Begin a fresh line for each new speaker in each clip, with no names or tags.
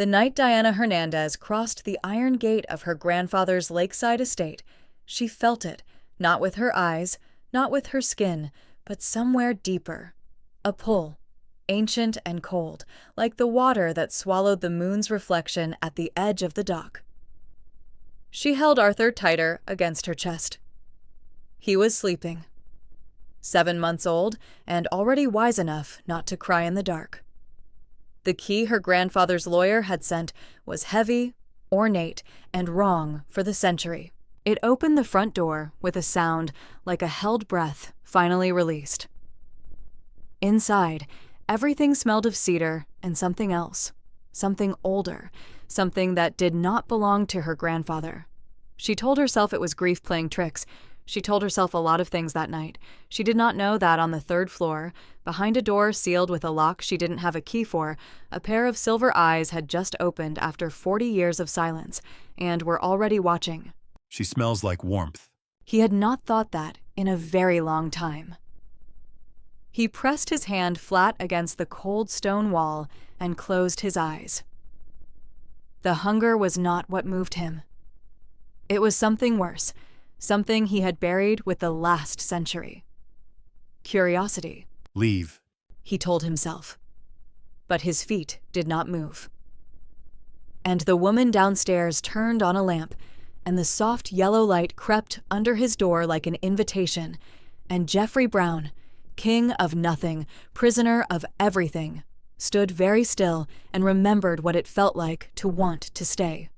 The night Diana Hernandez crossed the iron gate of her grandfather's Lakeside estate, she felt it, not with her eyes, not with her skin, but somewhere deeper. A pull, ancient and cold, like the water that swallowed the moon's reflection at the edge of the dock. She held Arthur tighter against her chest. He was sleeping. 7 months old and already wise enough not to cry in the dark. The key her grandfather's lawyer had sent was heavy, ornate, and wrong for the century. It opened the front door with a sound like a held breath finally released. Inside, everything smelled of cedar and something else, something older, something that did not belong to her grandfather. She told herself it was grief playing tricks. She told herself a lot of things that night. She did not know that on the 3rd floor, behind a door sealed with a lock she didn't have a key for, a pair of silver eyes had just opened after 40 years of silence, and were already watching.
She smells like warmth.
He had not thought that in a very long time. He pressed his hand flat against the cold stone wall and closed his eyes. The hunger was not what moved him. It was something worse, something he had buried with the last century. Curiosity.
Leave,
he told himself. But his feet did not move. And the woman downstairs turned on a lamp, and the soft yellow light crept under his door like an invitation, and Jeffrey Brown, king of nothing, prisoner of everything, stood very still and remembered what it felt like to want to stay.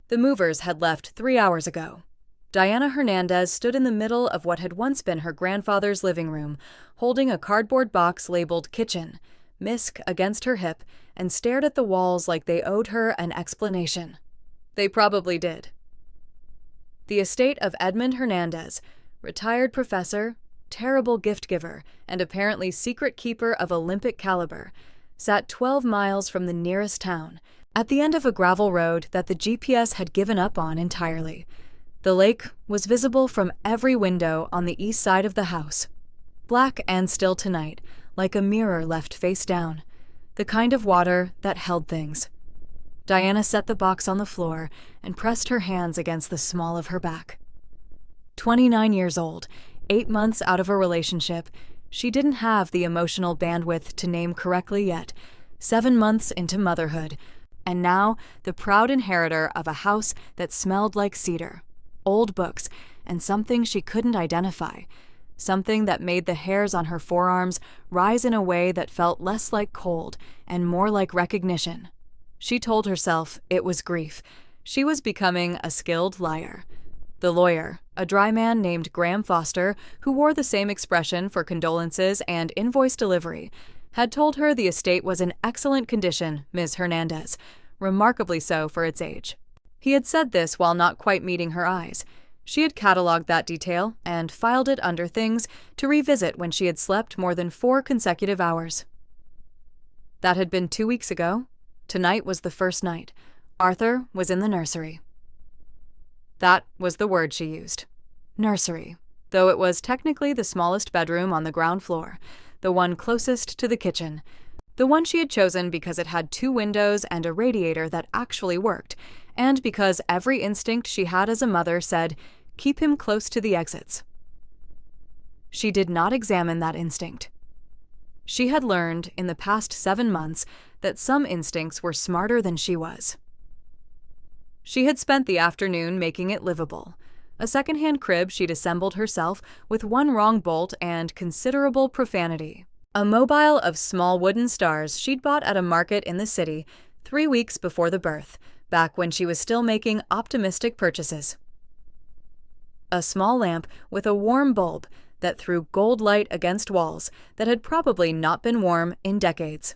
The movers had left 3 hours ago. Diana Hernandez stood in the middle of what had once been her grandfather's living room, holding a cardboard box labeled kitchen, Misk against her hip, and stared at the walls like they owed her an explanation. They probably did. The estate of Edmund Hernandez, retired professor, terrible gift-giver, and apparently secret keeper of Olympic caliber, sat 12 miles from the nearest town, at the end of a gravel road that the GPS had given up on entirely. The lake was visible from every window on the east side of the house, black and still tonight, like a mirror left face down, the kind of water that held things. Diana set the box on the floor and pressed her hands against the small of her back. 29 years old, 8 months out of a relationship, she didn't have the emotional bandwidth to name correctly yet, 7 months into motherhood, and now the proud inheritor of a house that smelled like cedar, old books, and something she couldn't identify, something that made the hairs on her forearms rise in a way that felt less like cold and more like recognition. She told herself it was grief. She was becoming a skilled liar. The lawyer, a dry man named Graham Foster, who wore the same expression for condolences and invoice delivery, had told her the estate was in excellent condition, Ms. Hernandez, remarkably so for its age. He had said this while not quite meeting her eyes. She had cataloged that detail and filed it under things to revisit when she had slept more than 4 consecutive hours. That had been 2 weeks ago. Tonight was the first night. Arthur was in the nursery. That was the word she used. Nursery, though it was technically the smallest bedroom on the ground floor, the one closest to the kitchen, the one she had chosen because it had 2 windows and a radiator that actually worked, and because every instinct she had as a mother said, keep him close to the exits. She did not examine that instinct. She had learned in the past 7 months that some instincts were smarter than she was. She had spent the afternoon making it livable, a secondhand crib she'd assembled herself with 1 wrong bolt and considerable profanity, a mobile of small wooden stars she'd bought at a market in the city 3 weeks before the birth, back when she was still making optimistic purchases. A small lamp with a warm bulb that threw gold light against walls that had probably not been warm in decades.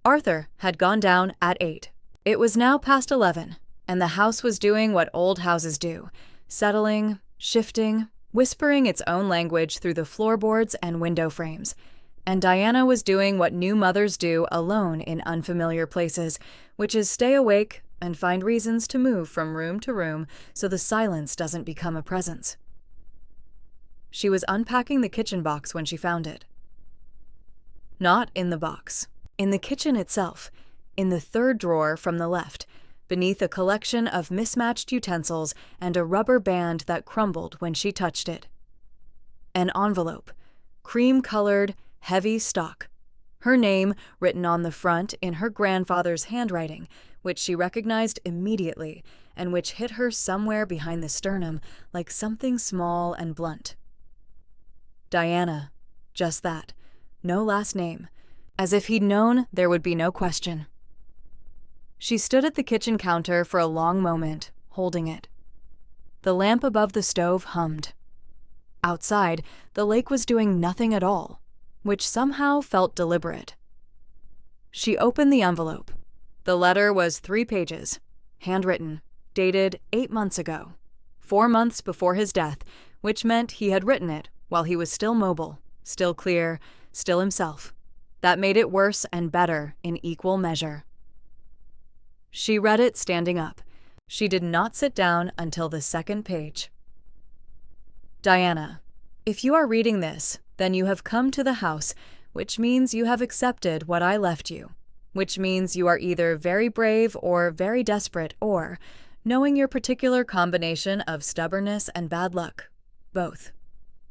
Arthur had gone down at 8. It was now past 11, and the house was doing what old houses do, settling, shifting, whispering its own language through the floorboards and window frames. And Diana was doing what new mothers do alone in unfamiliar places, which is stay awake and find reasons to move from room to room so the silence doesn't become a presence. She was unpacking the kitchen box when she found it. Not in the box. In the kitchen itself. in the third drawer from the left, beneath a collection of mismatched utensils and a rubber band that crumbled when she touched it. An envelope, cream-colored, heavy stock. Her name written on the front in her grandfather's handwriting, which she recognized immediately and which hit her somewhere behind the sternum like something small and blunt. Diana. Just that. No last name. As if he'd known there would be no question. She stood at the kitchen counter for a long moment, holding it. The lamp above the stove hummed. Outside, the lake was doing nothing at all, which somehow felt deliberate. She opened the envelope. The letter was 3 pages, handwritten, dated 8 months ago, 4 months before his death, which meant he had written it while he was still mobile, still clear, still himself. That made it worse and better in equal measure. She read it standing up. She did not sit down until the 2nd page. Diana, if you are reading this, then you have come to the house, which means you have accepted what I left you, which means you are either very brave or very desperate or, knowing your particular combination of stubbornness and bad luck, both.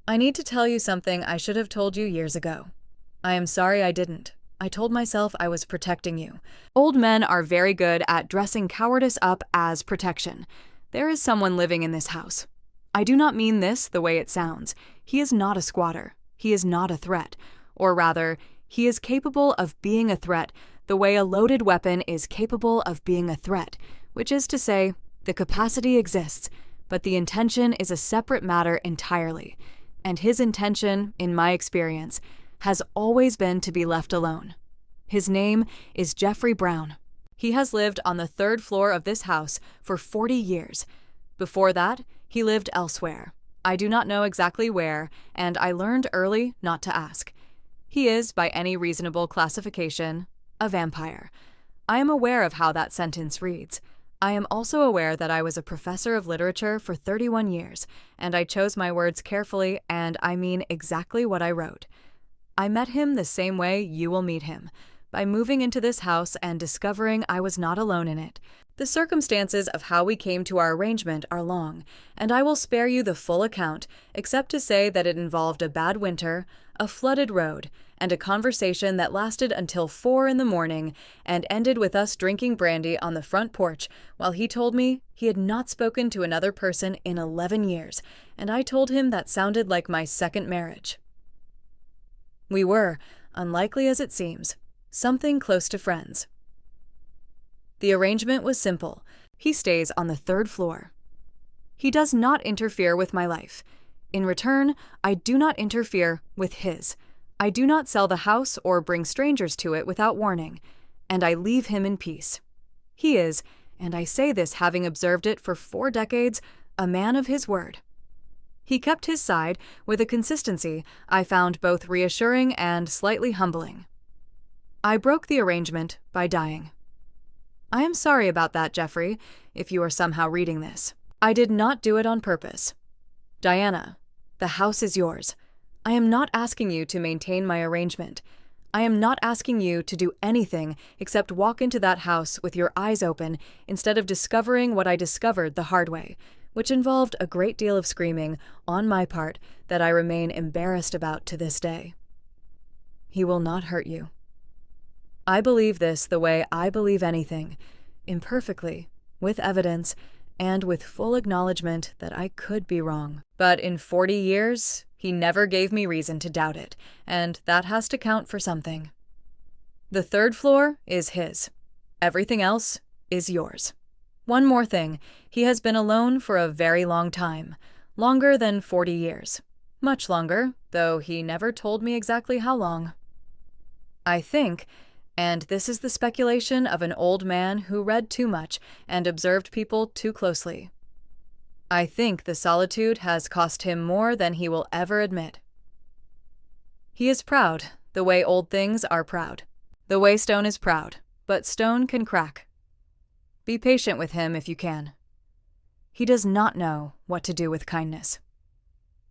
I need to tell you something I should have told you years ago. I am sorry I didn't. I told myself I was protecting you. Old men are very good at dressing cowardice up as protection. There is someone living in this house. I do not mean this the way it sounds. He is not a squatter. He is not a threat. Or rather, he is capable of being a threat the way a loaded weapon is capable of being a threat, which is to say, the capacity exists, but the intention is a separate matter entirely. And his intention, in my experience, has always been to be left alone. His name is Jeffrey Brown. He has lived on the 3rd floor of this house for 40 years. Before that, he lived elsewhere. I do not know exactly where, and I learned early not to ask. He is, by any reasonable classification, a vampire. I am aware of how that sentence reads. I am also aware that I was a professor of literature for 31 years, and I chose my words carefully, and I mean exactly what I wrote. I met him the same way you will meet him, by moving into this house and discovering I was not alone in it. The circumstances of how we came to our arrangement are long, and I will spare you the full account, except to say that it involved a bad winter, a flooded road, and a conversation that lasted until 4 in the morning and ended with us drinking brandy on the front porch while he told me he had not spoken to another person in 11 years, and I told him that sounded like my 2nd marriage. We were, unlikely as it seems, something close to friends. The arrangement was simple. He stays on the 3rd floor. He does not interfere with my life. In return, I do not interfere with his. I do not sell the house or bring strangers to it without warning, and I leave him in peace. He is, and I say this having observed it for 4 decades, a man of his word. He kept his side with a consistency I found both reassuring and slightly humbling. I broke the arrangement by dying. I am sorry about that, Jeffrey, if you are somehow reading this. I did not do it on purpose. Diana, the house is yours. I am not asking you to maintain my arrangement. I am not asking you to do anything except walk into that house with your eyes open instead of discovering what I discovered the hard way, which involved a great deal of screaming on my part that I remain embarrassed about to this day. He will not hurt you. I believe this the way I believe anything, imperfectly, with evidence, and with full acknowledgement that I could be wrong. But in 40 years, he never gave me reason to doubt it, and that has to count for something. The 3rd floor is his. Everything else is yours. One more thing, he has been alone for a very long time, longer than 40 years. Much longer, though he never told me exactly how long. I think, and this is the speculation of an old man who read too much and observed people too closely, I think the solitude has cost him more than he will ever admit. He is proud, the way old things are proud. The way stone is proud, but stone can crack. Be patient with him if you can. He does not know what to do with kindness.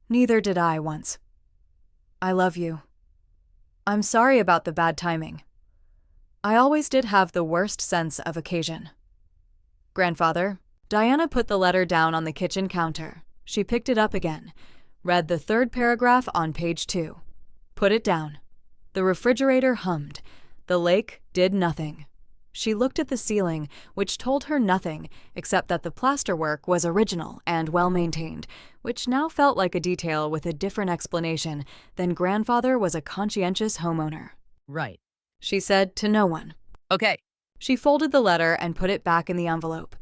Neither did I once. I love you. I'm sorry about the bad timing. I always did have the worst sense of occasion. Grandfather, Diana put the letter down on the kitchen counter. She picked it up again, read the third paragraph on page 2. Put it down. The refrigerator hummed. The lake did nothing. She looked at the ceiling, which told her nothing except that the plasterwork was original and well-maintained, which now felt like a detail with a different explanation than grandfather was a conscientious homeowner.
Right.
She said to no one.
Okay.
She folded the letter and put it back in the envelope.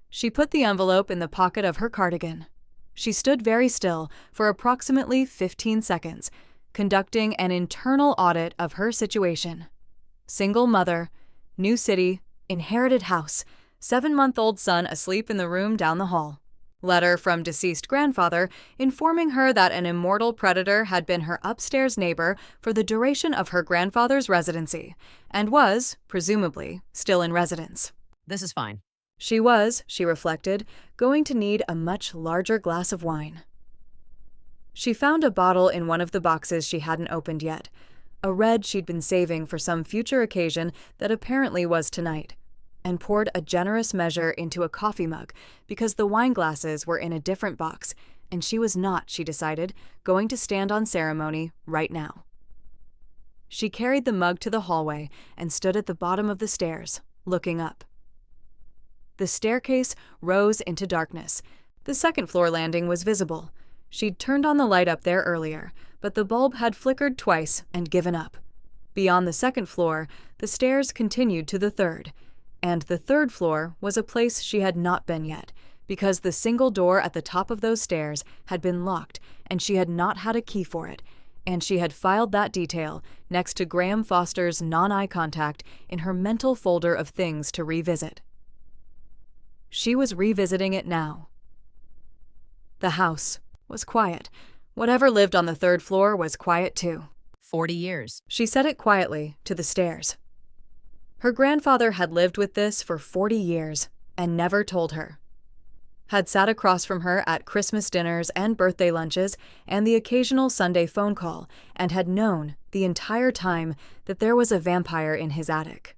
She put the envelope in the pocket of her cardigan. She stood very still for approximately 15 seconds, conducting an internal audit of her situation. Single mother, new city, inherited house, 7-month-old son asleep in the room down the hall. Letter from deceased grandfather informing her that an immortal predator had been her upstairs neighbor for the duration of her grandfather's residency, and was, presumably, still in residence.
This is fine.
She was, she reflected, going to need a much larger glass of wine. She found a bottle in one of the boxes she hadn't opened yet, a red she'd been saving for some future occasion that apparently was tonight, and poured a generous measure into a coffee mug because the wine glasses were in a different box, and she was not, she decided, going to stand on ceremony right now. She carried the mug to the hallway and stood at the bottom of the stairs, looking up. The staircase rose into darkness. The second-floor landing was visible. She'd turned on the light up there earlier, but the bulb had flickered twice and given up. Beyond the second floor, the stairs continued to the third, and the third floor was a place she had not been yet, because the single door at the top of those stairs had been locked and she had not had a key for it, and she had filed that detail next to Graham Foster's non-eye contact in her mental folder of things to revisit. She was revisiting it now. The house was quiet. Whatever lived on the third floor was quiet too.
40 years.
She said it quietly to the stairs. Her grandfather had lived with this for 40 years and never told her. Had sat across from her at Christmas dinners and birthday lunches and the occasional Sunday phone call, and had known the entire time that there was a vampire in his attic.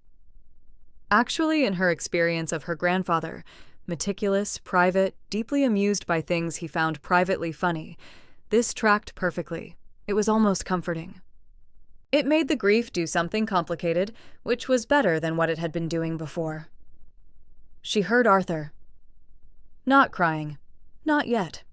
Actually, in her experience of her grandfather, meticulous, private, deeply amused by things he found privately funny, this tracked perfectly. It was almost comforting. It made the grief do something complicated, which was better than what it had been doing before. She heard Arthur. Not crying. Not yet.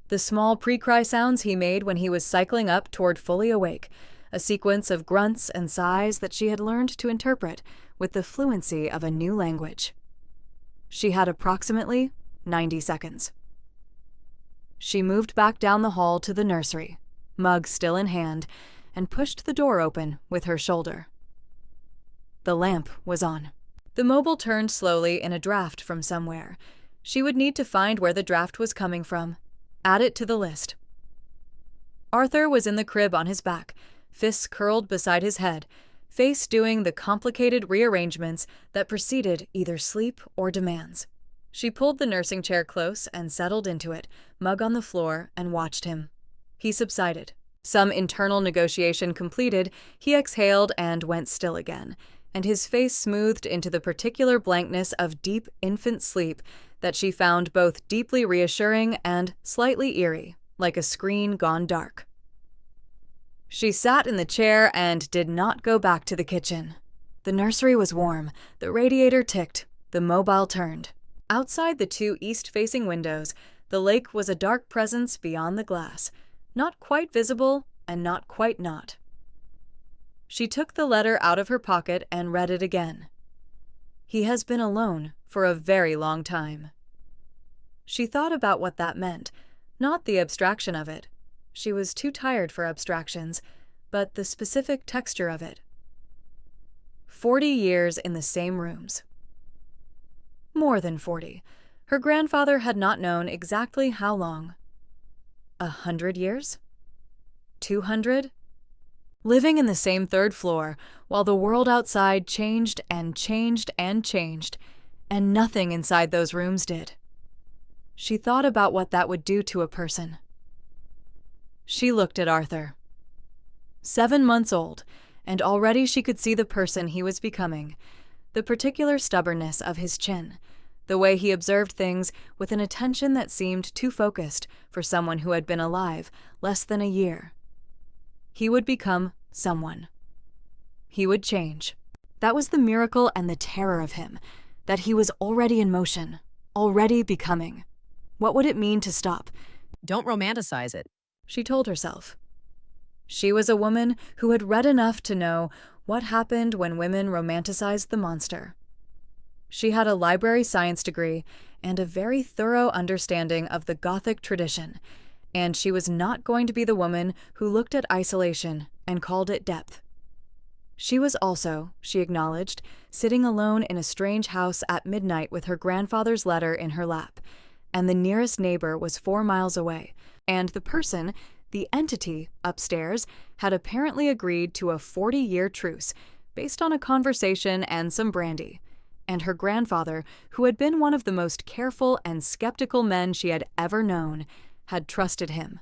The small pre-cry sounds he made when he was cycling up toward fully awake, a sequence of grunts and sighs that she had learned to interpret with the fluency of a new language. She had approximately 90 seconds. She moved back down the hall to the nursery, mug still in hand, and pushed the door open with her shoulder. The lamp was on. The mobile turned slowly in a draft from somewhere. She would need to find where the draft was coming from. Add it to the list. Arthur was in the crib on his back, fists curled beside his head, face doing the complicated rearrangements that preceded either sleep or demands. She pulled the nursing chair close and settled into it, mug on the floor, and watched him. He subsided. Some internal negotiation completed, he exhaled and went still again, and his face smoothed into the particular blankness of deep infant sleep that she found both deeply reassuring and slightly eerie, like a screen gone dark. She sat in the chair and did not go back to the kitchen. The nursery was warm, the radiator ticked, the mobile turned. Outside the 2 east-facing windows, the lake was a dark presence beyond the glass, not quite visible and not quite not. She took the letter out of her pocket and read it again. He has been alone for a very long time. She thought about what that meant, not the abstraction of it. She was too tired for abstractions, but the specific texture of it. 40 years in the same rooms. More than 40. Her grandfather had not known exactly how long. 100 years? 200? Living in the same third floor, while the world outside changed and changed and changed, and nothing inside those rooms did. She thought about what that would do to a person. She looked at Arthur. 7 months old, and already she could see the person he was becoming, the particular stubbornness of his chin, the way he observed things with an attention that seemed too focused for someone who had been alive less than a year. He would become someone. He would change. That was the miracle and the terror of him, that he was already in motion, already becoming. What would it mean to stop?
Don't romanticize it.
She told herself. She was a woman who had read enough to know what happened when women romanticized the monster. She had a library science degree and a very thorough understanding of the Gothic tradition, and she was not going to be the woman who looked at isolation and called it depth. She was also, she acknowledged, sitting alone in a strange house at midnight with her grandfather's letter in her lap, and the nearest neighbor was 4 miles away, and the person, the entity, upstairs, had apparently agreed to a 40-year truce based on a conversation and some brandy, and her grandfather, who had been one of the most careful and skeptical men she had ever known, had trusted him.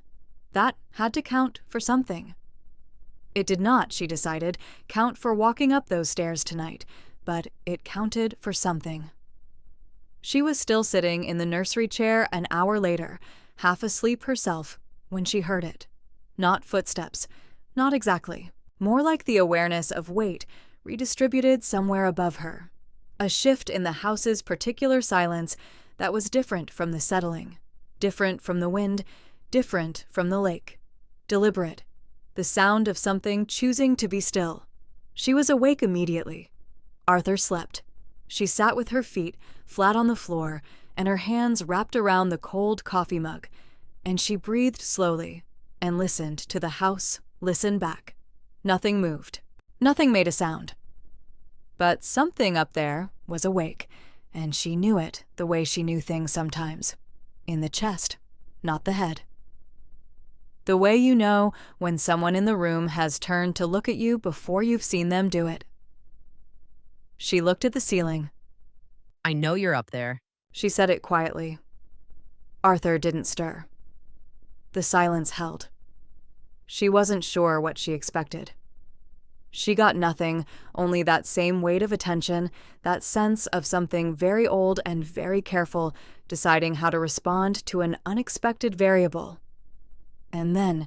That had to count for something. It did not, she decided, count for walking up those stairs tonight, but it counted for something. She was still sitting in the nursery chair an hour later, half asleep herself, when she heard it. Not footsteps. Not exactly. More like the awareness of weight redistributed somewhere above her. A shift in the house's particular silence that was different from the settling, different from the wind, different from the lake. Deliberate. The sound of something choosing to be still. She was awake immediately. Arthur slept. She sat with her feet flat on the floor and her hands wrapped around the cold coffee mug, and she breathed slowly and listened to the house listen back. Nothing moved. Nothing made a sound. But something up there was awake, and she knew it the way she knew things sometimes. In the chest, not the head. The way you know when someone in the room has turned to look at you before you've seen them do it. She looked at the ceiling.
I know you're up there.
She said it quietly. Arthur didn't stir. The silence held. She wasn't sure what she expected. She got nothing, only that same weight of attention, that sense of something very old and very careful deciding how to respond to an unexpected variable. And then,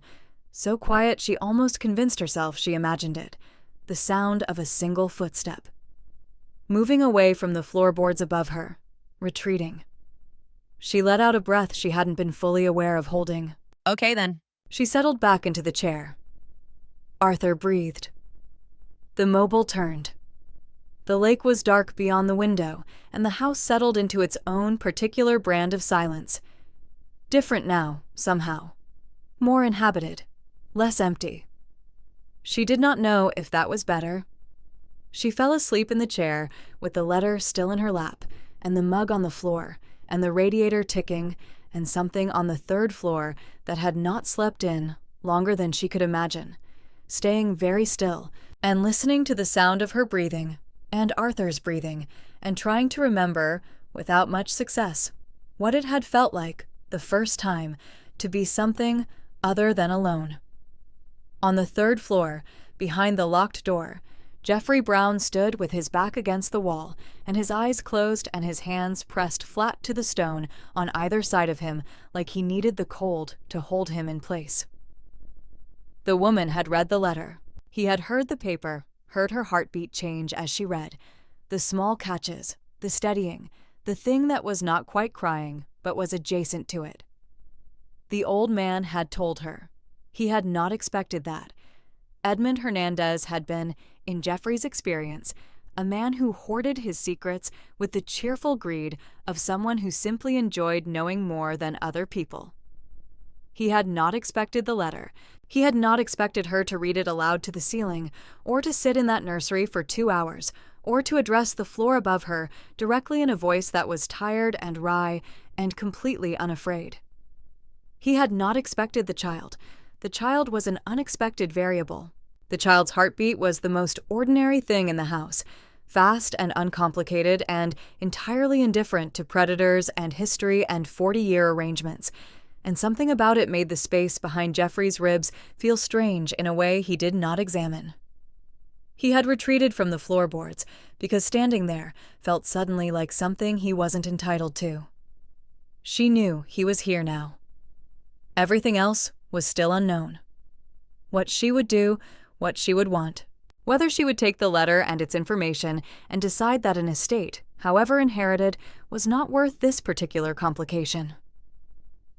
so quiet she almost convinced herself she imagined it, the sound of a single footstep. Moving away from the floorboards above her, retreating. She let out a breath she hadn't been fully aware of holding.
Okay, then.
She settled back into the chair. Arthur breathed. The mobile turned. The lake was dark beyond the window, and the house settled into its own particular brand of silence. Different now, somehow. More inhabited. Less empty. She did not know if that was better. She fell asleep in the chair, with the letter still in her lap, and the mug on the floor, and the radiator ticking, and something on the 3rd floor that had not slept in longer than she could imagine, staying very still, and listening to the sound of her breathing, and Arthur's breathing, and trying to remember, without much success, what it had felt like, the first time, to be something other than alone. On the 3rd floor, behind the locked door, Jeffrey Brown stood with his back against the wall, and his eyes closed and his hands pressed flat to the stone on either side of him like he needed the cold to hold him in place. The woman had read the letter. He had heard the paper, heard her heartbeat change as she read, the small catches, the steadying, the thing that was not quite crying but was adjacent to it. The old man had told her. He had not expected that. Edmund Hernandez had been, in Jeffrey's experience, a man who hoarded his secrets with the cheerful greed of someone who simply enjoyed knowing more than other people. He had not expected the letter. He had not expected her to read it aloud to the ceiling, or to sit in that nursery for 2 hours, or to address the floor above her directly in a voice that was tired and wry and completely unafraid. He had not expected the child. The child was an unexpected variable. The child's heartbeat was the most ordinary thing in the house, fast and uncomplicated and entirely indifferent to predators and history and 40-year arrangements, and something about it made the space behind Jeffrey's ribs feel strange in a way he did not examine. He had retreated from the floorboards because standing there felt suddenly like something he wasn't entitled to. She knew he was here now. Everything else was still unknown. What she would do, what she would want. Whether she would take the letter and its information and decide that an estate, however inherited, was not worth this particular complication.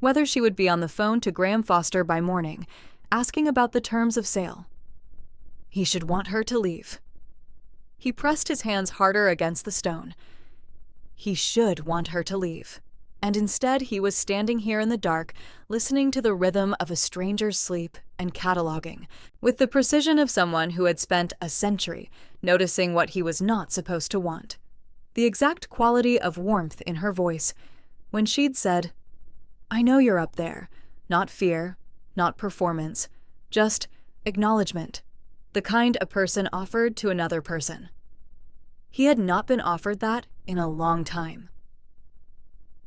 Whether she would be on the phone to Graham Foster by morning, asking about the terms of sale. He should want her to leave. He pressed his hands harder against the stone. He should want her to leave. And instead he was standing here in the dark, listening to the rhythm of a stranger's sleep and cataloging, with the precision of someone who had spent a century noticing what he was not supposed to want. The exact quality of warmth in her voice, when she'd said, "I know you're up there," not fear, not performance, just acknowledgement, the kind a person offered to another person. He had not been offered that in a long time.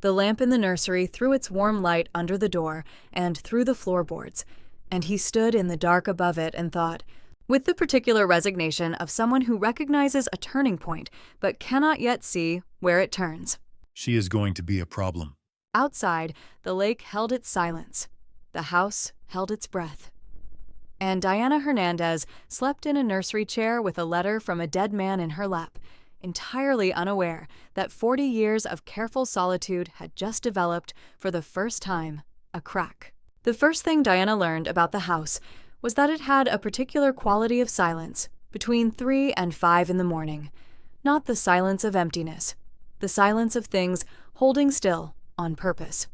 The lamp in the nursery threw its warm light under the door and through the floorboards, and he stood in the dark above it and thought, with the particular resignation of someone who recognizes a turning point but cannot yet see where it turns.
She is going to be a problem.
Outside, the lake held its silence. The house held its breath. And Diana Hernandez slept in a nursery chair with a letter from a dead man in her lap, entirely unaware that 40 years of careful solitude had just developed, for the first time, a crack. The first thing Diana learned about the house was that it had a particular quality of silence between 3 and 5 in the morning. Not the silence of emptiness, the silence of things holding still on purpose.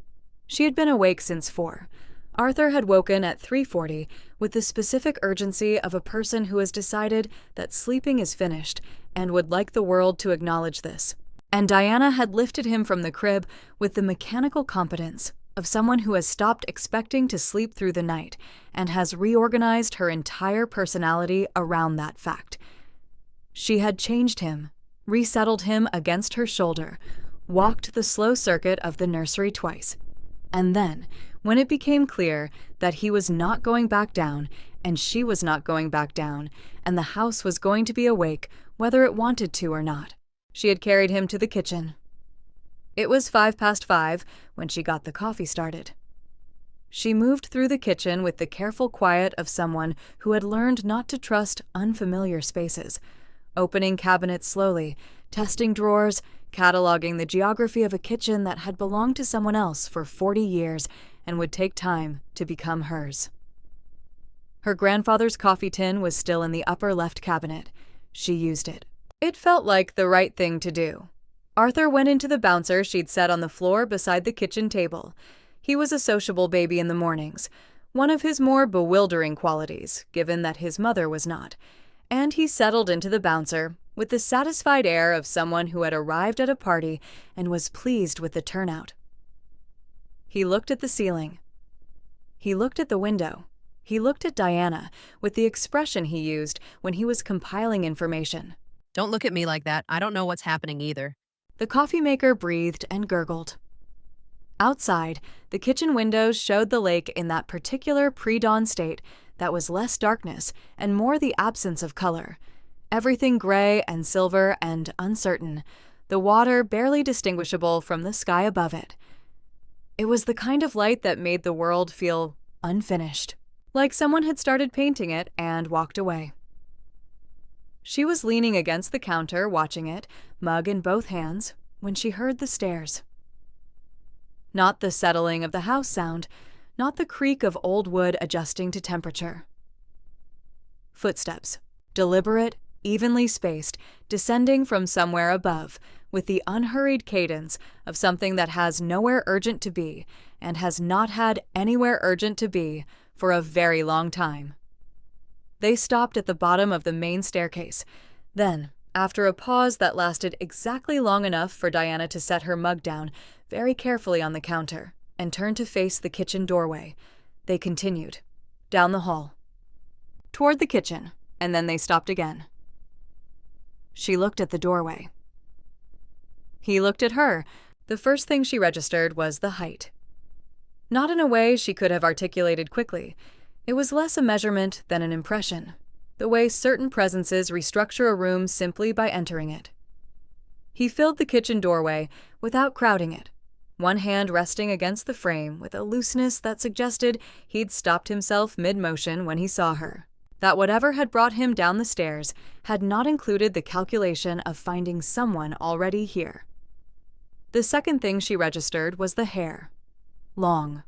She had been awake since 4. Arthur had woken at 3:40 with the specific urgency of a person who has decided that sleeping is finished and would like the world to acknowledge this. And Diana had lifted him from the crib with the mechanical competence of someone who has stopped expecting to sleep through the night and has reorganized her entire personality around that fact. She had changed him, resettled him against her shoulder, walked the slow circuit of the nursery twice. And then, when it became clear that he was not going back down, and she was not going back down, and the house was going to be awake whether it wanted to or not, she had carried him to the kitchen. It was 5:05 when she got the coffee started. She moved through the kitchen with the careful quiet of someone who had learned not to trust unfamiliar spaces, opening cabinets slowly, testing drawers, cataloging the geography of a kitchen that had belonged to someone else for 40 years and would take time to become hers. Her grandfather's coffee tin was still in the upper left cabinet. She used it. It felt like the right thing to do. Arthur went into the bouncer she'd set on the floor beside the kitchen table. He was a sociable baby in the mornings, one of his more bewildering qualities, given that his mother was not. And he settled into the bouncer with the satisfied air of someone who had arrived at a party and was pleased with the turnout. He looked at the ceiling. He looked at the window. He looked at Diana with the expression he used when he was compiling information.
Don't look at me like that. I don't know what's happening either.
The coffee maker breathed and gurgled. Outside, the kitchen windows showed the lake in that particular pre-dawn state that was less darkness and more the absence of color. Everything gray and silver and uncertain, the water barely distinguishable from the sky above it. It was the kind of light that made the world feel unfinished, like someone had started painting it and walked away. She was leaning against the counter, watching it, mug in both hands, when she heard the stairs. Not the settling of the house sound, not the creak of old wood adjusting to temperature. Footsteps, deliberate, evenly spaced, descending from somewhere above, with the unhurried cadence of something that has nowhere urgent to be, and has not had anywhere urgent to be, for a very long time. They stopped at the bottom of the main staircase. Then, after a pause that lasted exactly long enough for Diana to set her mug down very carefully on the counter and turn to face the kitchen doorway, they continued, down the hall, toward the kitchen, and then they stopped again. She looked at the doorway. He looked at her. The first thing she registered was the height. Not in a way she could have articulated quickly. It was less a measurement than an impression. the way certain presences restructure a room simply by entering it. He filled the kitchen doorway without crowding it, one hand resting against the frame with a looseness that suggested he'd stopped himself mid-motion when he saw her, that whatever had brought him down the stairs had not included the calculation of finding someone already here. The second thing she registered was the hair. Long.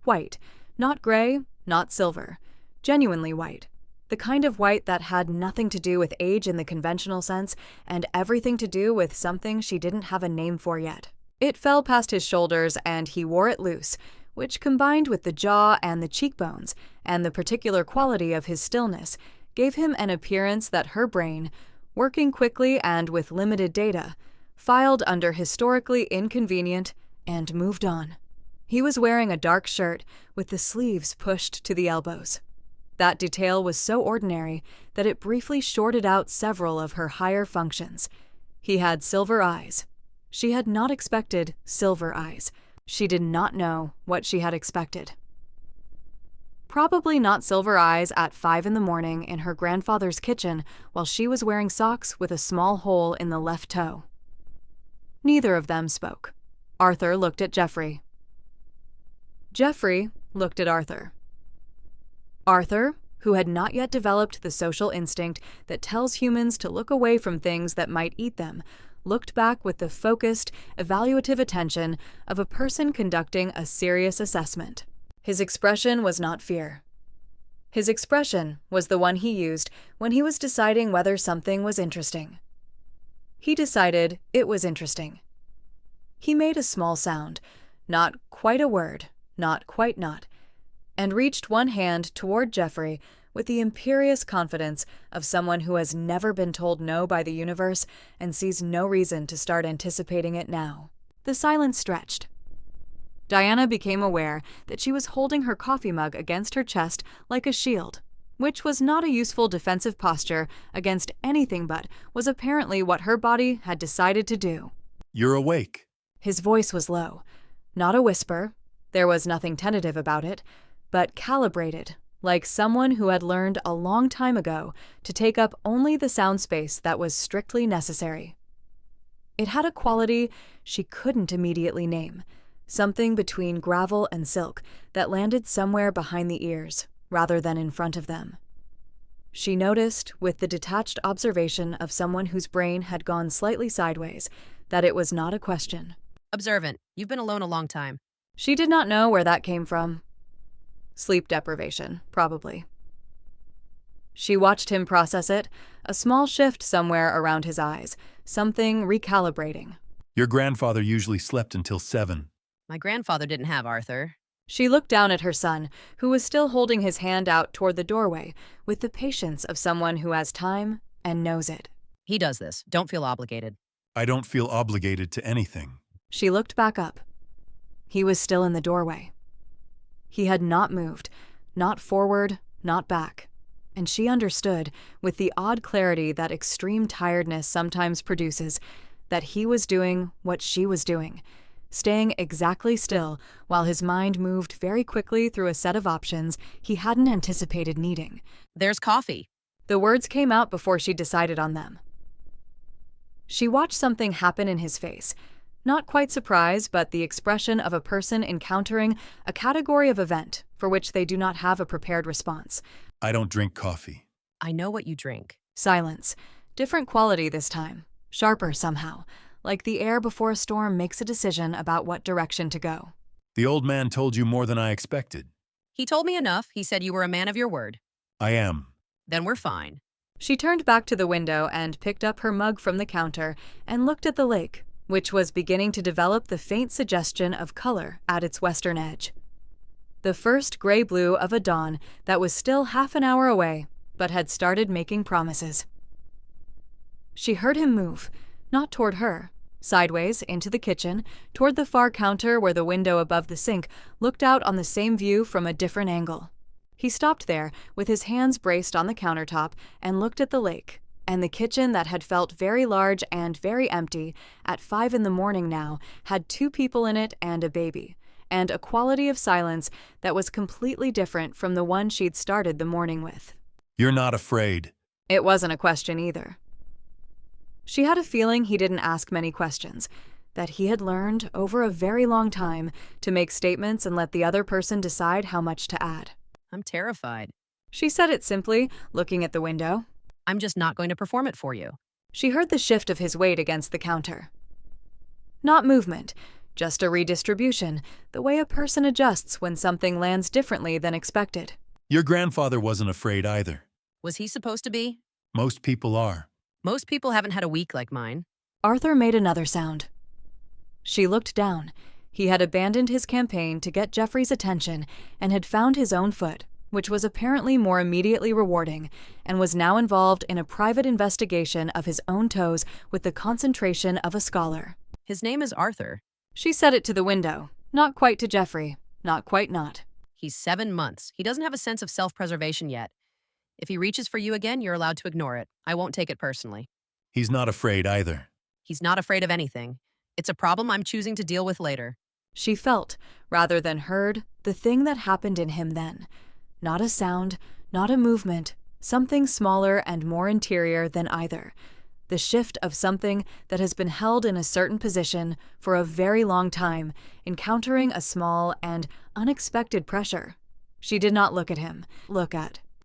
White. Not gray, not silver. Genuinely white. The kind of white that had nothing to do with age in the conventional sense and everything to do with something she didn't have a name for yet. It fell past his shoulders and he wore it loose, which combined with the jaw and the cheekbones and the particular quality of his stillness gave him an appearance that her brain, working quickly and with limited data, filed under historically inconvenient and moved on. He was wearing a dark shirt with the sleeves pushed to the elbows. That detail was so ordinary that it briefly shorted out several of her higher functions. He had silver eyes. She had not expected silver eyes. She did not know what she had expected. Probably not silver eyes at 5 a.m. in her grandfather's kitchen while she was wearing socks with a small hole in the left toe. Neither of them spoke. Arthur looked at Jeffrey. Jeffrey looked at Arthur. Arthur, who had not yet developed the social instinct that tells humans to look away from things that might eat them, looked back with the focused, evaluative attention of a person conducting a serious assessment. His expression was not fear. His expression was the one he used when he was deciding whether something was interesting. He decided it was interesting. He made a small sound, not quite a word, not quite not, and reached one hand toward Jeffrey with the imperious confidence of someone who has never been told no by the universe and sees no reason to start anticipating it now. The silence stretched. Diana became aware that she was holding her coffee mug against her chest like a shield, which was not a useful defensive posture against anything but was apparently what her body had decided to do.
You're awake.
His voice was low, not a whisper. There was nothing tentative about it, but calibrated, like someone who had learned a long time ago to take up only the sound space that was strictly necessary. It had a quality she couldn't immediately name, something between gravel and silk that landed somewhere behind the ears, rather than in front of them. She noticed, with the detached observation of someone whose brain had gone slightly sideways, that it was not a question.
Observant. You've been alone a long time.
She did not know where that came from. Sleep deprivation, probably. She watched him process it, a small shift somewhere around his eyes, something recalibrating.
Your grandfather usually slept until 7.
My grandfather didn't have Arthur.
She looked down at her son, who was still holding his hand out toward the doorway, with the patience of someone who has time and knows it.
He does this. Don't feel obligated.
I don't feel obligated to anything.
She looked back up. He was still in the doorway. He had not moved, not forward, not back, and she understood, with the odd clarity that extreme tiredness sometimes produces, that he was doing what she was doing, staying exactly still while his mind moved very quickly through a set of options he hadn't anticipated needing.
There's coffee.
The words came out before she decided on them. She watched something happen in his face. Not quite surprise, but the expression of a person encountering a category of event for which they do not have a prepared response.
I don't drink coffee.
I know what you drink.
Silence. Different quality this time. Sharper somehow. Like the air before a storm makes a decision about what direction to go.
The old man told you more than I expected.
He told me enough. He said you were a man of your word.
I am.
Then we're fine.
She turned back to the window and picked up her mug from the counter and looked at the lake, which was beginning to develop the faint suggestion of color at its western edge. The first gray-blue of a dawn that was still half an hour away, but had started making promises. She heard him move, not toward her, sideways into the kitchen, toward the far counter where the window above the sink looked out on the same view from a different angle. He stopped there, with his hands braced on the countertop, and looked at the lake, and the kitchen that had felt very large and very empty at 5 a.m. now had 2 people in it and a baby, and a quality of silence that was completely different from the one she'd started the morning with.
You're not afraid.
It wasn't a question either. She had a feeling he didn't ask many questions, that he had learned over a very long time to make statements and let the other person decide how much to add.
I'm terrified.
She said it simply, looking at the window.
I'm just not going to perform it for you.
She heard the shift of his weight against the counter. Not movement, just a redistribution, the way a person adjusts when something lands differently than expected.
Your grandfather wasn't afraid either.
Was he supposed to be?
Most people are.
Most people haven't had a week like mine.
Arthur made another sound. She looked down. He had abandoned his campaign to get Jeffrey's attention and had found his own foot, which was apparently more immediately rewarding, and was now involved in a private investigation of his own toes with the concentration of a scholar.
His name is Arthur.
She said it to the window, not quite to Jeffrey, not quite not.
He's 7 months. He doesn't have a sense of self-preservation yet. If he reaches for you again, you're allowed to ignore it. I won't take it personally.
He's not afraid either.
He's not afraid of anything. It's a problem I'm choosing to deal with later.
She felt, rather than heard, the thing that happened in him then. Not a sound, not a movement, something smaller and more interior than either. The shift of something that has been held in a certain position for a very long time, encountering a small and unexpected pressure. She did not look at him.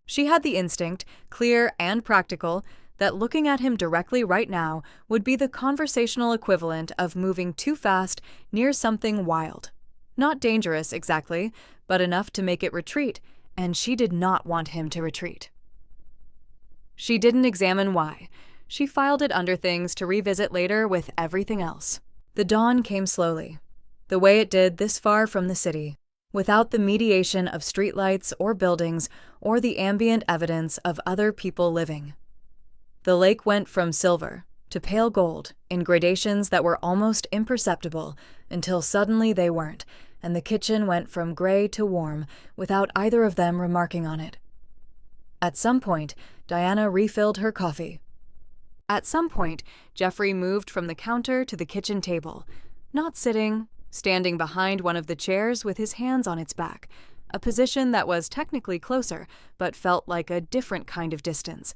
She had the instinct, clear and practical, that looking at him directly right now would be the conversational equivalent of moving too fast near something wild. Not dangerous, exactly, but enough to make it retreat, and she did not want him to retreat. She didn't examine why. She filed it under things to revisit later with everything else. The dawn came slowly, the way it did this far from the city, without the mediation of streetlights or buildings or the ambient evidence of other people living. The lake went from silver to pale gold in gradations that were almost imperceptible until suddenly they weren't, and the kitchen went from gray to warm without either of them remarking on it. At some point, Diana refilled her coffee. At some point, Jeffrey moved from the counter to the kitchen table, not sitting, standing behind one of the chairs with his hands on its back, a position that was technically closer but felt like a different kind of distance.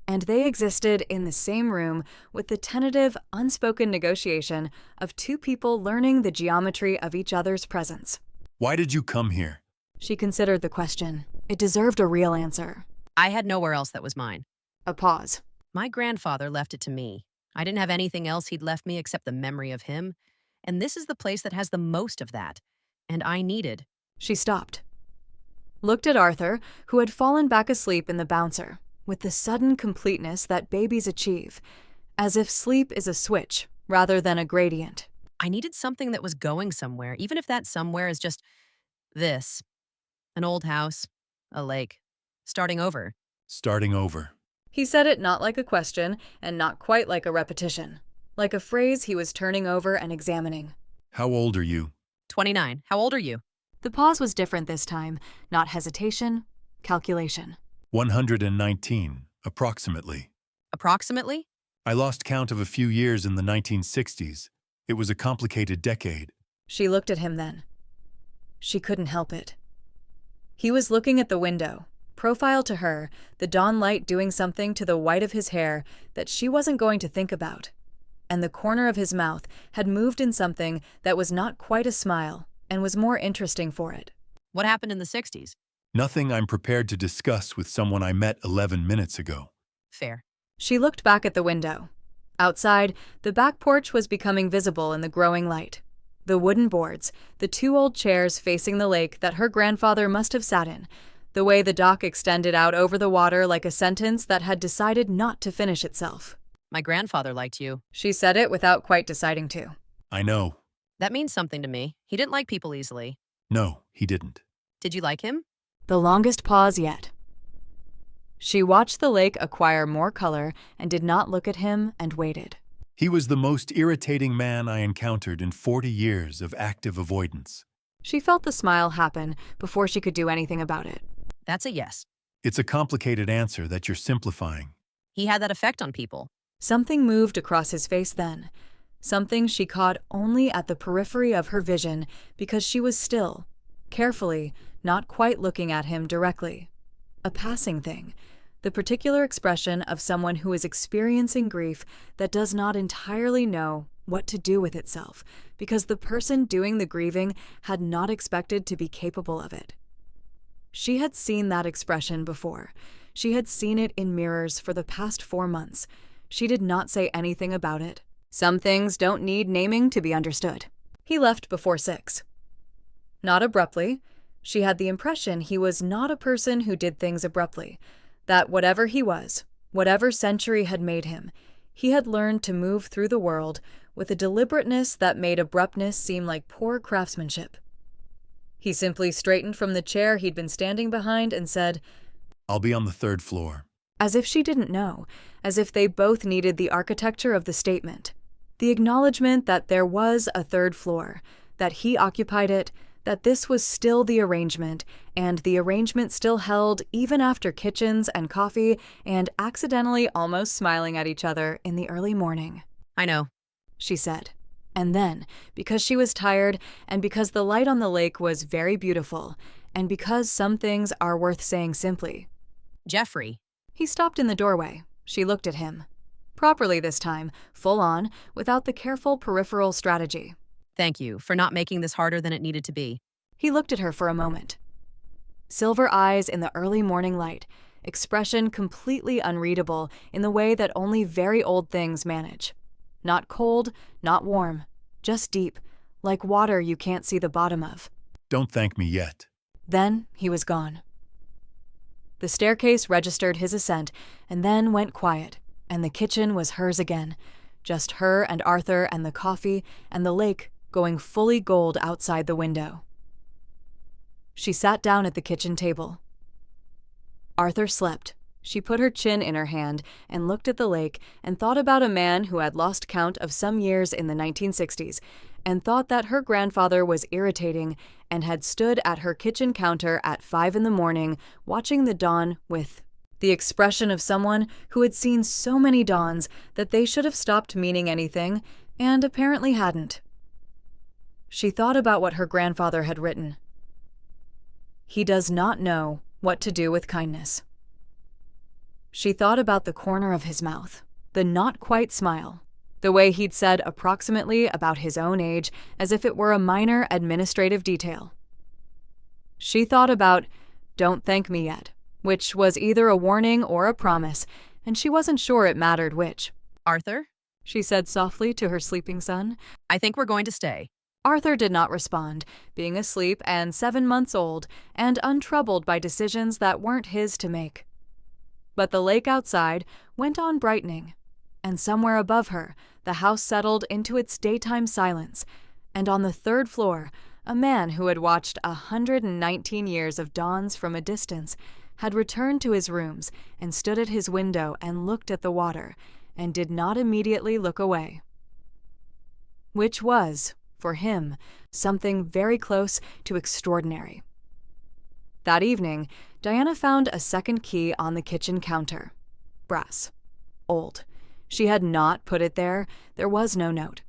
And they existed in the same room with the tentative, unspoken negotiation of two people learning the geometry of each other's presence.
Why did you come here?
She considered the question. It deserved a real answer.
I had nowhere else that was mine.
A pause.
My grandfather left it to me. I didn't have anything else he'd left me except the memory of him, and this is the place that has the most of that. And I needed.
She stopped. Looked at Arthur, who had fallen back asleep in the bouncer, with the sudden completeness that babies achieve, as if sleep is a switch rather than a gradient.
I needed something that was going somewhere, even if that somewhere is just this. An old house, a lake, starting over.
Starting over.
He said it not like a question and not quite like a repetition, like a phrase he was turning over and examining.
How old are you?
29. How old are you?
The pause was different this time, not hesitation, calculation.
119, approximately.
Approximately?
I lost count of a few years in the 1960s. It was a complicated decade.
She looked at him then. She couldn't help it. He was looking at the window, profile to her, the dawn light doing something to the white of his hair that she wasn't going to think about. And the corner of his mouth had moved in something that was not quite a smile and was more interesting for it.
What happened in the 60s?
Nothing I'm prepared to discuss with someone I met 11 minutes ago.
Fair.
She looked back at the window. Outside, the back porch was becoming visible in the growing light. The wooden boards, the two old chairs facing the lake that her grandfather must have sat in, the way the dock extended out over the water like a sentence that had decided not to finish itself.
My grandfather liked you.
She said it without quite deciding to.
I know.
That means something to me. He didn't like people easily.
No, he didn't.
Did you like him?
The longest pause yet. She watched the lake acquire more color and did not look at him and waited.
He was the most irritating man I encountered in 40 years of active avoidance.
She felt the smile happen before she could do anything about it.
That's a yes.
It's a complicated answer that you're simplifying.
He had that effect on people.
Something moved across his face then. Something she caught only at the periphery of her vision because she was still, carefully, not quite looking at him directly. A passing thing, the particular expression of someone who is experiencing grief that does not entirely know what to do with itself, because the person doing the grieving had not expected to be capable of it. She had seen that expression before. She had seen it in mirrors for the past 4 months. She did not say anything about it. Some things don't need naming to be understood. He left before 6. Not abruptly. She had the impression he was not a person who did things abruptly, that whatever he was, whatever century had made him, he had learned to move through the world with a deliberateness that made abruptness seem like poor craftsmanship. He simply straightened from the chair he'd been standing behind and said,
"I'll be on the 3rd floor."
As if she didn't know, as if they both needed the architecture of the statement, the acknowledgement that there was a 3rd floor, that he occupied it, that this was still the arrangement, and the arrangement still held even after kitchens and coffee and accidentally almost smiling at each other in the early morning.
I know,
she said. And then, because she was tired, and because the light on the lake was very beautiful, and because some things are worth saying simply,
Jeffrey.
He stopped in the doorway. She looked at him. Properly this time, full on, without the careful peripheral strategy.
Thank you for not making this harder than it needed to be.
He looked at her for a moment. Silver eyes in the early morning light, expression completely unreadable in the way that only very old things manage. Not cold, not warm, just deep, like water you can't see the bottom of.
"Don't thank me yet."
Then he was gone. The staircase registered his ascent and then went quiet, and the kitchen was hers again, just her and Arthur and the coffee and the lake going fully gold outside the window. She sat down at the kitchen table. Arthur slept. She put her chin in her hand and looked at the lake and thought about a man who had lost count of some years in the 1960s and thought that her grandfather was irritating and had stood at her kitchen counter at 5 a.m. watching the dawn with the expression of someone who had seen so many dawns that they should have stopped meaning anything and apparently hadn't. She thought about what her grandfather had written. He does not know what to do with kindness. She thought about the corner of his mouth, the not-quite smile, the way he'd said approximately about his own age as if it were a minor administrative detail. She thought about, "Don't thank me yet," which was either a warning or a promise, and she wasn't sure it mattered which.
Arthur?
She said softly to her sleeping son.
I think we're going to stay.
Arthur did not respond, being asleep and 7 months old and untroubled by decisions that weren't his to make. But the lake outside went on brightening, and somewhere above her, the house settled into its daytime silence, and on the 3rd floor, a man who had watched 119 years of dawns from a distance had returned to his rooms and stood at his window and looked at the water, and did not immediately look away. Which was, for him, something very close to extraordinary. That evening, Diana found a second key on the kitchen counter. Brass. Old. She had not put it there. There was no note.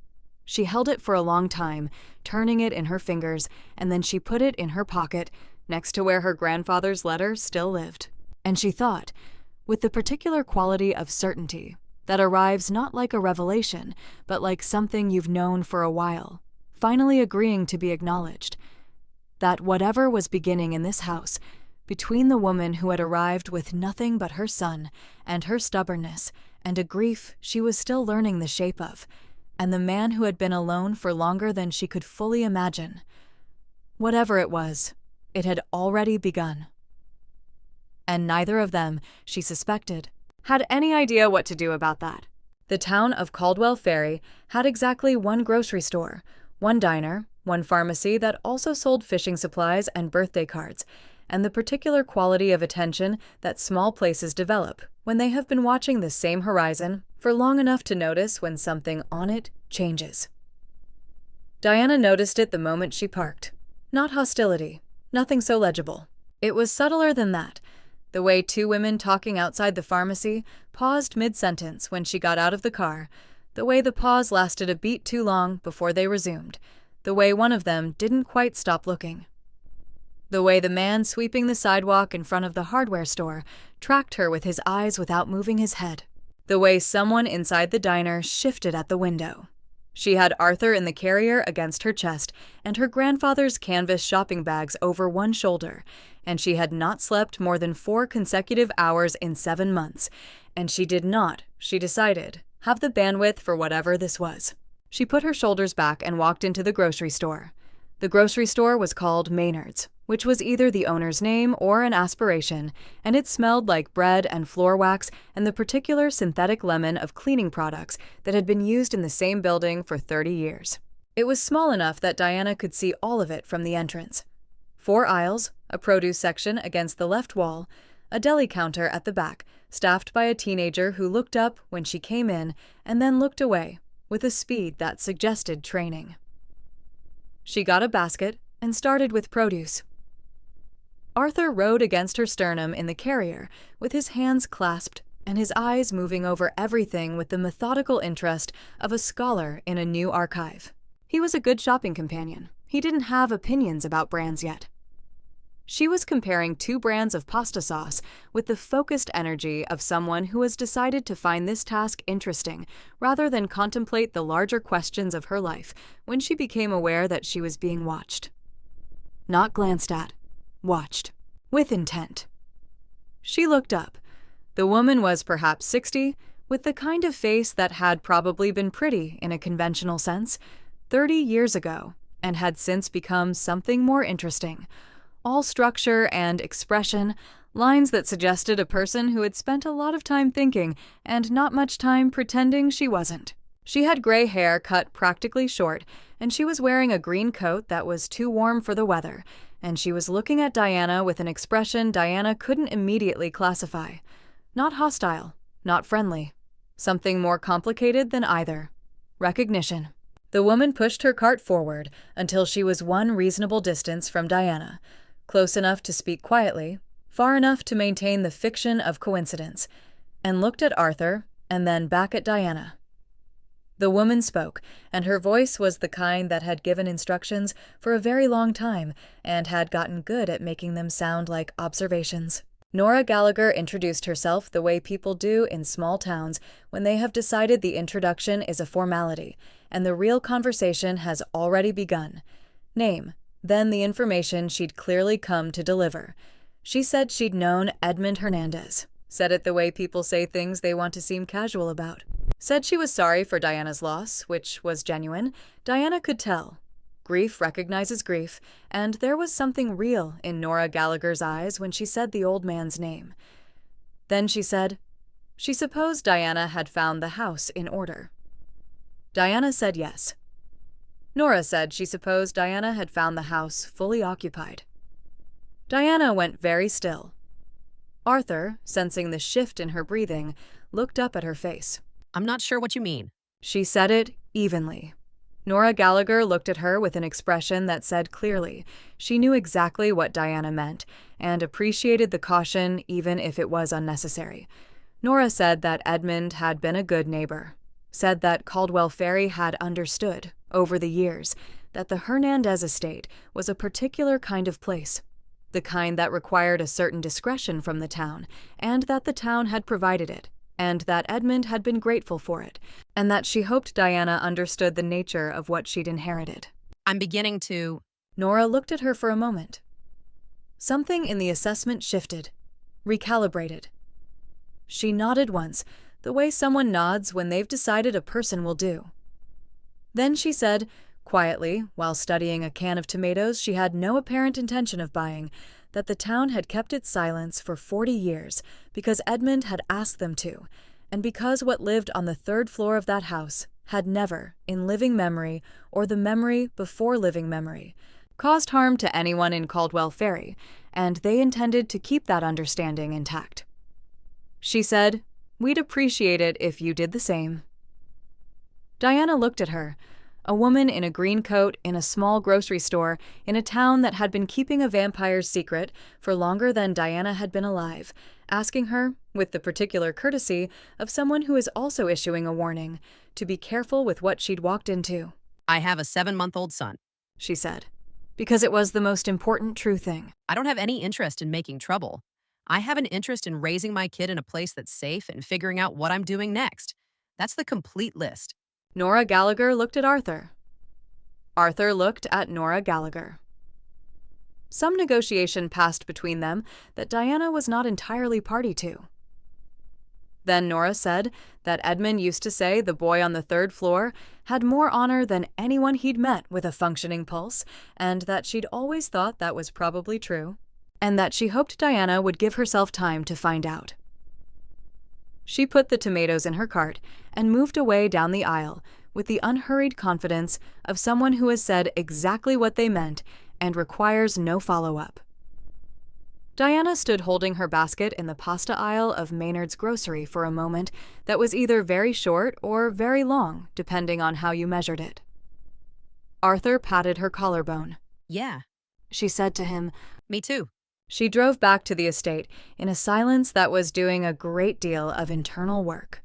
She held it for a long time, turning it in her fingers, and then she put it in her pocket, next to where her grandfather's letter still lived. And she thought, with the particular quality of certainty that arrives not like a revelation, but like something you've known for a while, finally agreeing to be acknowledged, that whatever was beginning in this house, between the woman who had arrived with nothing but her son and her stubbornness and a grief she was still learning the shape of, and the man who had been alone for longer than she could fully imagine, whatever it was, it had already begun. And neither of them, she suspected, had any idea what to do about that. The town of Caldwell Ferry had exactly one grocery store, one diner, one pharmacy that also sold fishing supplies and birthday cards, and the particular quality of attention that small places develop when they have been watching the same horizon for long enough to notice when something on it changes. Diana noticed it the moment she parked. Not hostility, nothing so legible. It was subtler than that. The way 2 women talking outside the pharmacy paused mid-sentence when she got out of the car, the way the pause lasted a beat too long before they resumed, the way one of them didn't quite stop looking. The way the man sweeping the sidewalk in front of the hardware store tracked her with his eyes without moving his head. The way someone inside the diner shifted at the window. She had Arthur in the carrier against her chest and her grandfather's canvas shopping bags over one shoulder, and she had not slept more than 4 consecutive hours in 7 months, and she did not, she decided, have the bandwidth for whatever this was. She put her shoulders back and walked into the grocery store. The grocery store was called Maynard's, which was either the owner's name or an aspiration, and it smelled like bread and floor wax and the particular synthetic lemon of cleaning products that had been used in the same building for 30 years. It was small enough that Diana could see all of it from the entrance. 4 aisles, a produce section against the left wall, a deli counter at the back, staffed by a teenager who looked up when she came in and then looked away, with a speed that suggested training. She got a basket and started with produce. Arthur rode against her sternum in the carrier, with his hands clasped and his eyes moving over everything with the methodical interest of a scholar in a new archive. He was a good shopping companion. He didn't have opinions about brands yet. She was comparing 2 brands of pasta sauce with the focused energy of someone who has decided to find this task interesting rather than contemplate the larger questions of her life when she became aware that she was being watched. Not glanced at, watched, with intent. She looked up. The woman was perhaps 60, with the kind of face that had probably been pretty in a conventional sense 30 years ago and had since become something more interesting. All structure and expression, lines that suggested a person who had spent a lot of time thinking and not much time pretending she wasn't. She had gray hair cut practically short, and she was wearing a green coat that was too warm for the weather, and she was looking at Diana with an expression Diana couldn't immediately classify. Not hostile, not friendly. Something more complicated than either. Recognition. The woman pushed her cart forward until she was one reasonable distance from Diana. Close enough to speak quietly, far enough to maintain the fiction of coincidence, and looked at Arthur and then back at Diana. The woman spoke, and her voice was the kind that had given instructions for a very long time and had gotten good at making them sound like observations. Nora Gallagher introduced herself the way people do in small towns when they have decided the introduction is a formality, and the real conversation has already begun. Name. Then the information she'd clearly come to deliver. She said she'd known Edmund Hernandez. Said it the way people say things they want to seem casual about. Said she was sorry for Diana's loss, which was genuine. Diana could tell. Grief recognizes grief, and there was something real in Nora Gallagher's eyes when she said the old man's name. Then she said, she supposed Diana had found the house in order. Diana said yes. Nora said she supposed Diana had found the house fully occupied. Diana went very still. Arthur, sensing the shift in her breathing, looked up at her face.
I'm not sure what you mean.
She said it evenly. Nora Gallagher looked at her with an expression that said clearly she knew exactly what Diana meant and appreciated the caution even if it was unnecessary. Nora said that Edmund had been a good neighbor. Said that Caldwell Ferry had understood, over the years, that the Hernandez estate was a particular kind of place, the kind that required a certain discretion from the town, and that the town had provided it, and that Edmund had been grateful for it, and that she hoped Diana understood the nature of what she'd inherited.
I'm beginning to...
Nora looked at her for a moment. Something in the assessment shifted, recalibrated. She nodded once, the way someone nods when they've decided a person will do. Then she said, quietly, while studying a can of tomatoes she had no apparent intention of buying, that the town had kept its silence for 40 years because Edmund had asked them to, and because what lived on the 3rd floor of that house had never, in living memory or the memory before living memory, caused harm to anyone in Caldwell Ferry, and they intended to keep that understanding intact. She said, "We'd appreciate it if you did the same." Diana looked at her, a woman in a green coat in a small grocery store in a town that had been keeping a vampire's secret for longer than Diana had been alive, asking her, with the particular courtesy of someone who is also issuing a warning, to be careful with what she'd walked into.
I have a 7-month-old son.
She said. Because it was the most important true thing.
I don't have any interest in making trouble. I have an interest in raising my kid in a place that's safe and figuring out what I'm doing next. That's the complete list.
Nora Gallagher looked at Arthur. Arthur looked at Nora Gallagher. Some negotiation passed between them that Diana was not entirely party to. Then Nora said that Edmund used to say the boy on the third floor had more honor than anyone he'd met with a functioning pulse, and that she'd always thought that was probably true, and that she hoped Diana would give herself time to find out. She put the tomatoes in her cart and moved away down the aisle with the unhurried confidence of someone who has said exactly what they meant and requires no follow-up. Diana stood holding her basket in the pasta aisle of Maynard's grocery for a moment that was either very short or very long, depending on how you measured it. Arthur patted her collarbone.
Yeah.
She said to him,
Me too.
She drove back to the estate in a silence that was doing a great deal of internal work.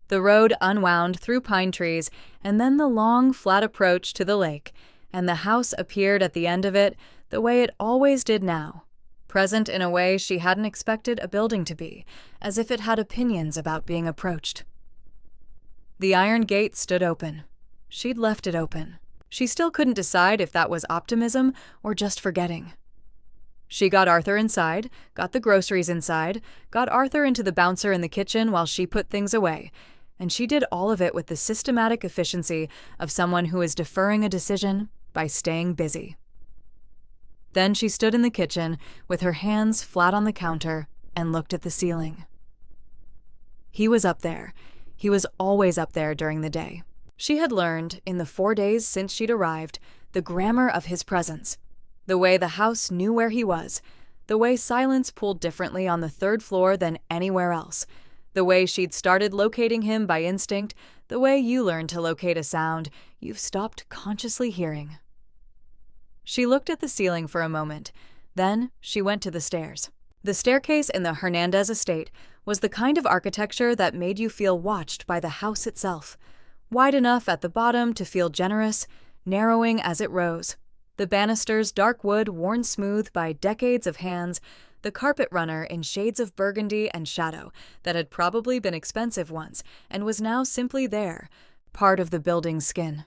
The road unwound through pine trees and then the long, flat approach to the lake, and the house appeared at the end of it the way it always did now. Present in a way she hadn't expected a building to be, as if it had opinions about being approached. The iron gate stood open. She'd left it open. She still couldn't decide if that was optimism or just forgetting. She got Arthur inside, got the groceries inside, got Arthur into the bouncer in the kitchen while she put things away, and she did all of it with the systematic efficiency of someone who is deferring a decision by staying busy. Then she stood in the kitchen with her hands flat on the counter and looked at the ceiling. He was up there. He was always up there during the day. She had learned, in the 4 days since she'd arrived, the grammar of his presence, the way the house knew where he was, the way silence pulled differently on the third floor than anywhere else, the way she'd started locating him by instinct, the way you learn to locate a sound you've stopped consciously hearing. She looked at the ceiling for a moment. Then she went to the stairs. The staircase in the Hernandez estate was the kind of architecture that made you feel watched by the house itself. Wide enough at the bottom to feel generous, narrowing as it rose. The banisters dark wood worn smooth by decades of hands, the carpet runner in shades of burgundy and shadow that had probably been expensive once and was now simply there, part of the building's skin.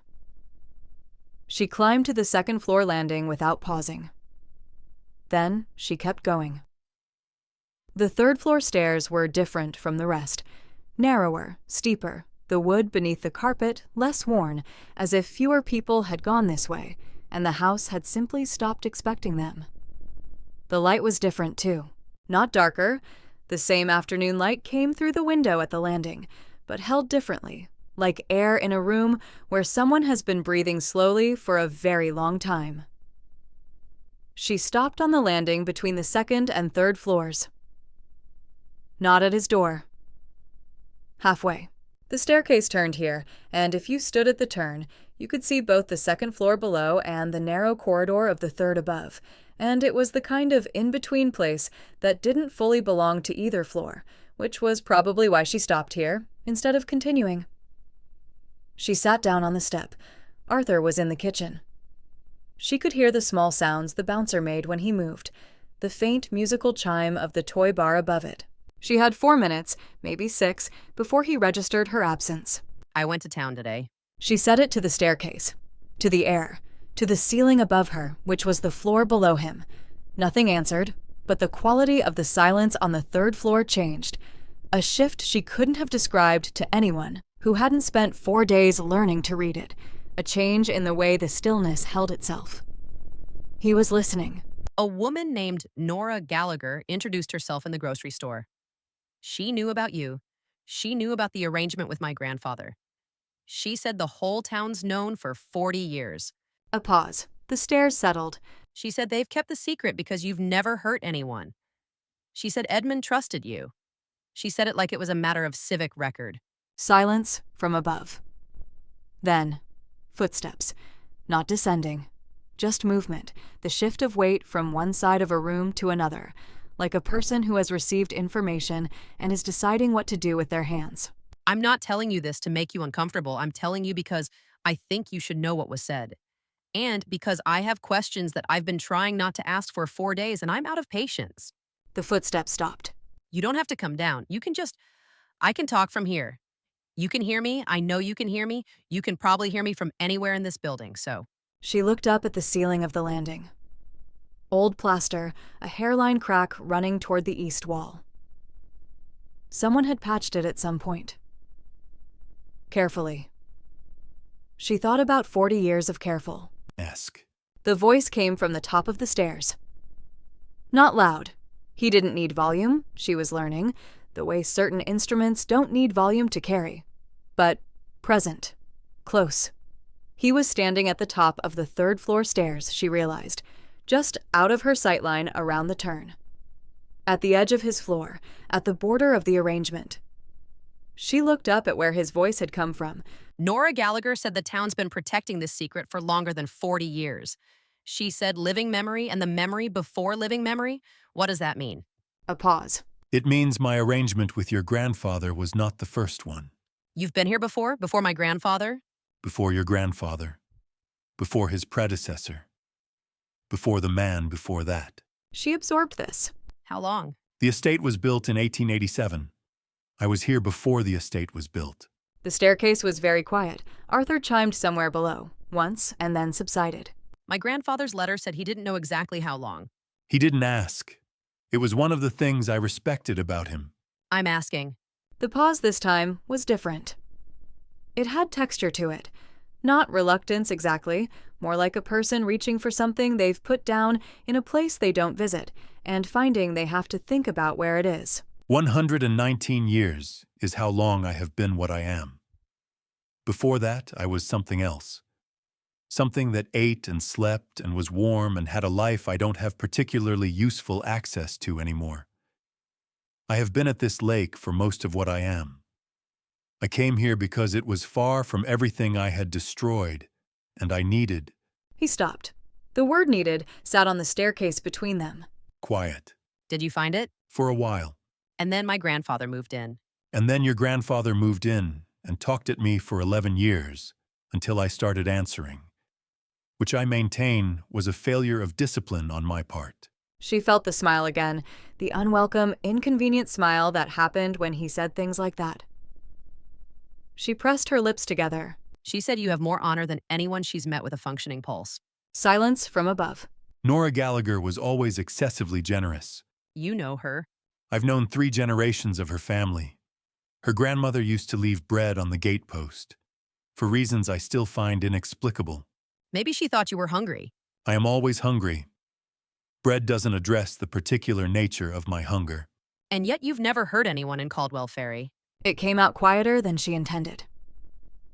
She climbed to the second-floor landing without pausing. Then she kept going. The third-floor stairs were different from the rest. Narrower, steeper, the wood beneath the carpet less worn, as if fewer people had gone this way, and the house had simply stopped expecting them. The light was different, too. Not darker. The same afternoon light came through the window at the landing, but held differently, like air in a room where someone has been breathing slowly for a very long time. She stopped on the landing between the second and third floors. Not at his door. Halfway. The staircase turned here, and if you stood at the turn, you could see both the second floor below and the narrow corridor of the third above, and it was the kind of in-between place that didn't fully belong to either floor, which was probably why she stopped here, instead of continuing. She sat down on the step. Arthur was in the kitchen. She could hear the small sounds the bouncer made when he moved, the faint musical chime of the toy bar above it. She had 4 minutes, maybe 6, before he registered her absence.
I went to town today.
She said it to the staircase, to the air, to the ceiling above her, which was the floor below him. Nothing answered, but the quality of the silence on the third floor changed, a shift she couldn't have described to anyone who hadn't spent 4 days learning to read it, a change in the way the stillness held itself. He was listening.
A woman named Nora Gallagher introduced herself in the grocery store. She knew about you. She knew about the arrangement with my grandfather. She said the whole town's known for 40 years.
A pause. The stares settled.
She said they've kept the secret because you've never hurt anyone. She said Edmund trusted you. She said it like it was a matter of civic record.
Silence from above. Then, footsteps. Not descending. Just movement, the shift of weight from one side of a room to another, like a person who has received information and is deciding what to do with their hands.
I'm not telling you this to make you uncomfortable. I'm telling you because I think you should know what was said. and because I have questions that I've been trying not to ask for 4 days and I'm out of patience.
The footsteps stopped.
You don't have to come down. I can talk from here. You can hear me. I know you can hear me. You can probably hear me from anywhere in this building, so.
She looked up at the ceiling of the landing. Old plaster, a hairline crack running toward the east wall. Someone had patched it at some point. Carefully. She thought about 40 years of careful.
Ask.
The voice came from the top of the stairs. Not loud. He didn't need volume, she was learning, the way certain instruments don't need volume to carry. But present. Close. He was standing at the top of the 3rd floor stairs, she realized, just out of her sightline around the turn. At the edge of his floor, at the border of the arrangement. She looked up at where his voice had come from.
Nora Gallagher said the town's been protecting this secret for longer than 40 years. She said living memory and the memory before living memory? What does that mean?
A pause.
It means my arrangement with your grandfather was not the first one.
You've been here before? Before my grandfather?
Before your grandfather. Before his predecessor. Before the man before that.
She absorbed this.
How long?
The estate was built in 1887. I was here before the estate was built.
The staircase was very quiet. Arthur chimed somewhere below, once, and then subsided.
My grandfather's letter said he didn't know exactly how long.
He didn't ask. It was one of the things I respected about him.
I'm asking.
The pause this time was different. It had texture to it. Not reluctance exactly, more like a person reaching for something they've put down in a place they don't visit, and finding they have to think about where it is.
119 years is how long I have been what I am. Before that, I was something else. Something that ate and slept and was warm and had a life I don't have particularly useful access to anymore. I have been at this lake for most of what I am. I came here because it was far from everything I had destroyed, and I needed.
He stopped. The word needed sat on the staircase between them.
Quiet.
Did you find it?
For a while.
And then my grandfather moved in.
And then your grandfather moved in and talked at me for 11 years until I started answering, which I maintain was a failure of discipline on my part.
She felt the smile again, the unwelcome, inconvenient smile that happened when he said things like that. She pressed her lips together.
She said you have more honor than anyone she's met with a functioning pulse.
Silence from above.
Nora Gallagher was always excessively generous.
You know her.
I've known 3 generations of her family. Her grandmother used to leave bread on the gatepost, for reasons I still find inexplicable.
Maybe she thought you were hungry.
I am always hungry. Bread doesn't address the particular nature of my hunger.
And yet you've never hurt anyone in Caldwell Ferry.
It came out quieter than she intended.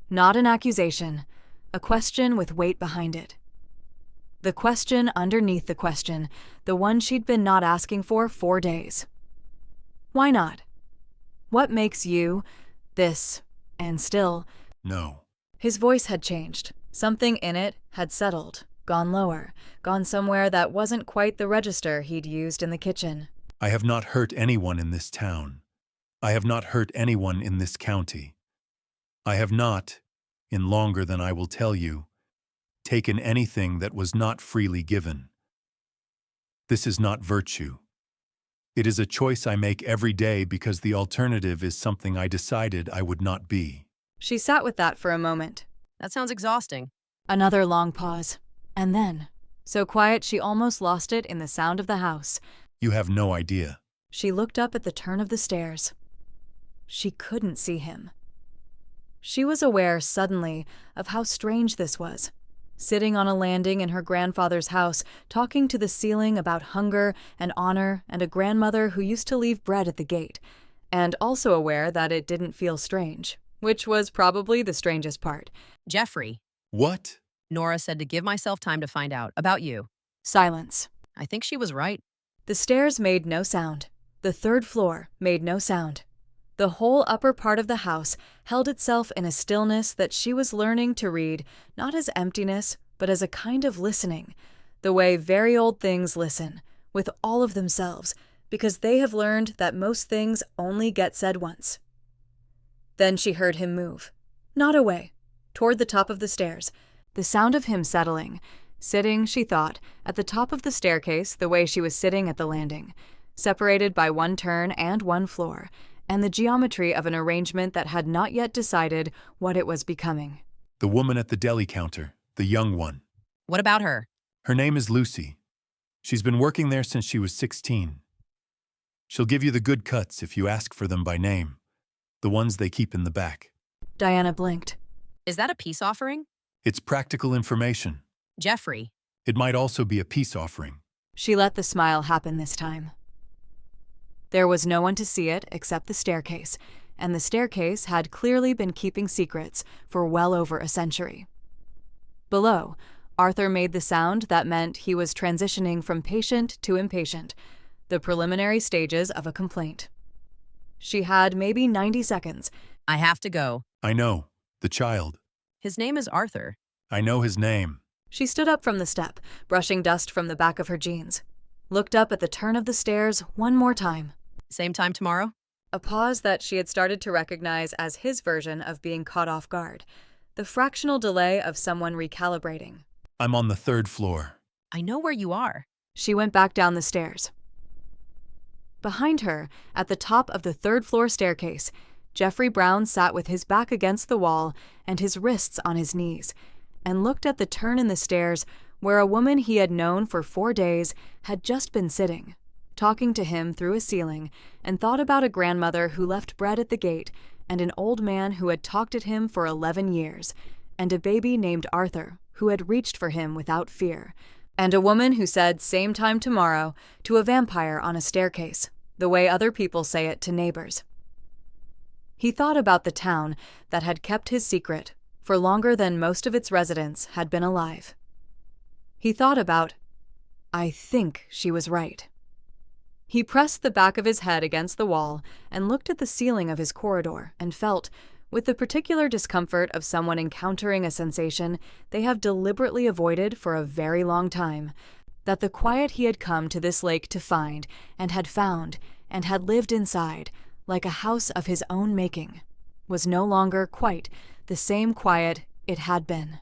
Not an accusation, a question with weight behind it. The question underneath the question, the one she'd been not asking for 4 days. Why not? What makes you, this, and still?
No.
His voice had changed. Something in it had settled, gone lower, gone somewhere that wasn't quite the register he'd used in the kitchen.
I have not hurt anyone in this town. I have not hurt anyone in this county. I have not, in longer than I will tell you, taken anything that was not freely given. This is not virtue. It is a choice I make every day because the alternative is something I decided I would not be.
She sat with that for a moment.
That sounds exhausting.
Another long pause. And then, so quiet she almost lost it in the sound of the house.
You have no idea.
She looked up at the turn of the stairs. She couldn't see him. She was aware suddenly of how strange this was. Sitting on a landing in her grandfather's house, talking to the ceiling about hunger and honor and a grandmother who used to leave bread at the gate, and also aware that it didn't feel strange, which was probably the strangest part.
Jeffrey.
What?
Nora said to give myself time to find out about you.
Silence.
I think she was right.
The stairs made no sound. The 3rd floor made no sound. The whole upper part of the house held itself in a stillness that she was learning to read not as emptiness, but as a kind of listening, the way very old things listen, with all of themselves, because they have learned that most things only get said once. Then she heard him move. Not away, toward the top of the stairs, The sound of him settling, sitting, she thought, at the top of the staircase the way she was sitting at the landing, separated by one turn and one floor, and the geometry of an arrangement that had not yet decided what it was becoming.
The woman at the deli counter, the young one.
What about her?
Her name is Lucy. She's been working there since she was 16. She'll give you the good cuts if you ask for them by name, the ones they keep in the back.
Diana blinked.
Is that a peace offering?
It's practical information.
Jeffrey.
It might also be a peace offering.
She let the smile happen this time. There was no one to see it except the staircase, and the staircase had clearly been keeping secrets for well over a century. Below, Arthur made the sound that meant he was transitioning from patient to impatient, the preliminary stages of a complaint. She had maybe 90 seconds.
I have to go.
I know. The child.
His name is Arthur.
I know his name.
She stood up from the step, brushing dust from the back of her jeans. Looked up at the turn of the stairs one more time.
Same time tomorrow?
A pause that she had started to recognize as his version of being caught off guard. The fractional delay of someone recalibrating.
I'm on the 3rd floor.
I know where you are.
She went back down the stairs. Behind her, at the top of the 3rd floor staircase, Jeffrey Brown sat with his back against the wall and his wrists on his knees, and looked at the turn in the stairs where a woman he had known for 4 days had just been sitting, talking to him through a ceiling, and thought about a grandmother who left bread at the gate, and an old man who had talked at him for 11 years, and a baby named Arthur who had reached for him without fear, and a woman who said same time tomorrow to a vampire on a staircase, the way other people say it to neighbors. He thought about the town that had kept his secret for longer than most of its residents had been alive. He thought about, I think she was right. He pressed the back of his head against the wall and looked at the ceiling of his corridor and felt, with the particular discomfort of someone encountering a sensation they have deliberately avoided for a very long time, that the quiet he had come to this lake to find and had lived inside, like a house of his own making, was no longer quite the same quiet it had been.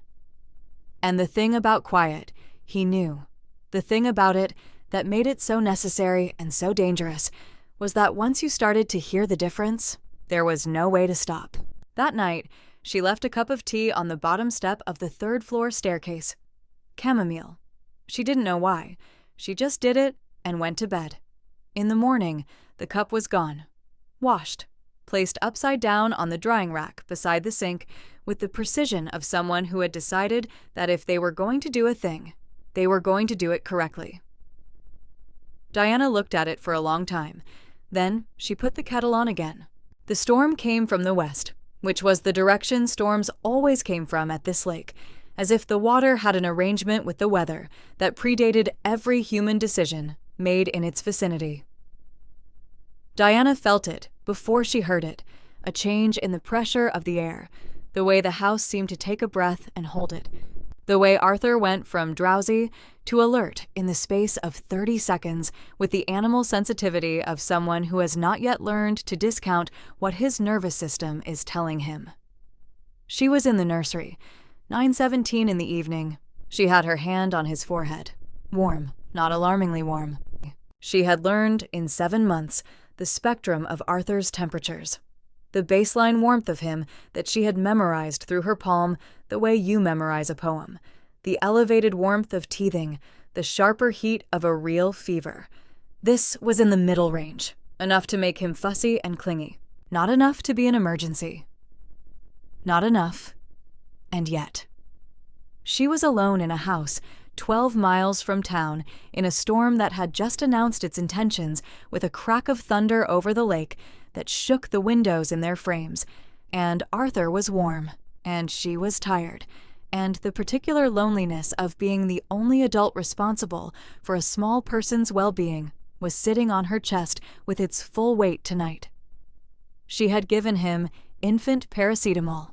And the thing about quiet, he knew, the thing about it that made it so necessary and so dangerous, was that once you started to hear the difference, there was no way to stop. That night, she left a cup of tea on the bottom step of the 3rd floor staircase. Chamomile. She didn't know why. She just did it and went to bed. In the morning, the cup was gone. Washed. Placed upside down on the drying rack beside the sink with the precision of someone who had decided that if they were going to do a thing, they were going to do it correctly. Diana looked at it for a long time. Then she put the kettle on again. The storm came from the west, which was the direction storms always came from at this lake, as if the water had an arrangement with the weather that predated every human decision made in its vicinity. Diana felt it before she heard it, a change in the pressure of the air, the way the house seemed to take a breath and hold it, the way Arthur went from drowsy to alert in the space of 30 seconds with the animal sensitivity of someone who has not yet learned to discount what his nervous system is telling him. She was in the nursery, 9:17 in the evening. She had her hand on his forehead. Warm, not alarmingly warm. She had learned in 7 months the spectrum of Arthur's temperatures, the baseline warmth of him that she had memorized through her palm the way you memorize a poem, the elevated warmth of teething, the sharper heat of a real fever. This was in the middle range, enough to make him fussy and clingy, not enough to be an emergency. Not enough, and yet. She was alone in a house 12 miles from town in a storm that had just announced its intentions with a crack of thunder over the lake that shook the windows in their frames, and Arthur was warm, and she was tired, and the particular loneliness of being the only adult responsible for a small person's well-being was sitting on her chest with its full weight tonight. She had given him infant paracetamol.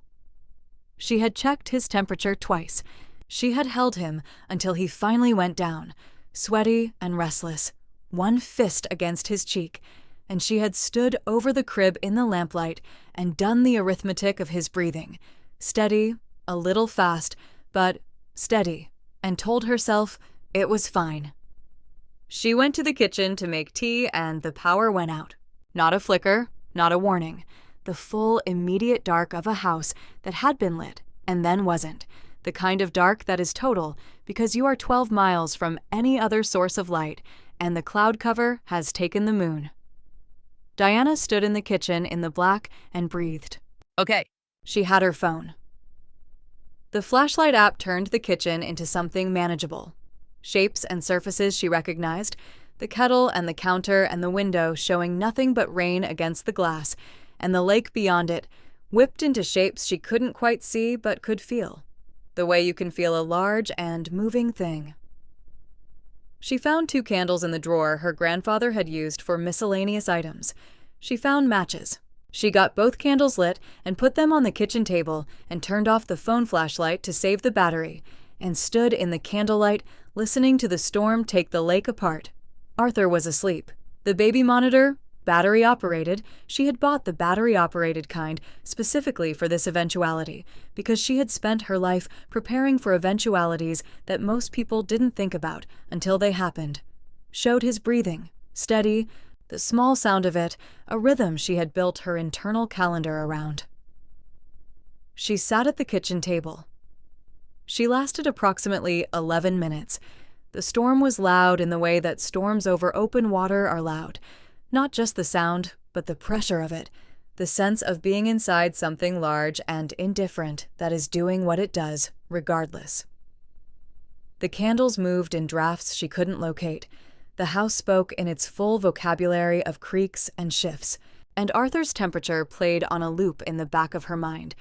She had checked his temperature twice. She had held him until he finally went down, sweaty and restless, one fist against his cheek, and she had stood over the crib in the lamplight and done the arithmetic of his breathing, steady, a little fast, but steady, and told herself it was fine. She went to the kitchen to make tea and the power went out. Not a flicker, not a warning. The full, immediate dark of a house that had been lit and then wasn't. The kind of dark that is total because you are 12 miles from any other source of light and the cloud cover has taken the moon. Diana stood in the kitchen in the black and breathed.
Okay.
She had her phone. The flashlight app turned the kitchen into something manageable. Shapes and surfaces she recognized, the kettle and the counter and the window showing nothing but rain against the glass, and the lake beyond it, whipped into shapes she couldn't quite see but could feel, the way you can feel a large and moving thing. She found 2 candles in the drawer her grandfather had used for miscellaneous items. She found matches. She got both candles lit and put them on the kitchen table and turned off the phone flashlight to save the battery, and stood in the candlelight listening to the storm take the lake apart. Arthur was asleep. The baby monitor, battery-operated, she had bought the battery-operated kind specifically for this eventuality because she had spent her life preparing for eventualities that most people didn't think about until they happened. Showed his breathing, steady, the small sound of it, a rhythm she had built her internal calendar around. She sat at the kitchen table. She lasted approximately 11 minutes. The storm was loud in the way that storms over open water are loud. Not just the sound, but the pressure of it, the sense of being inside something large and indifferent that is doing what it does, regardless. The candles moved in drafts she couldn't locate. The house spoke in its full vocabulary of creaks and shifts, and Arthur's temperature played on a loop in the back of her mind.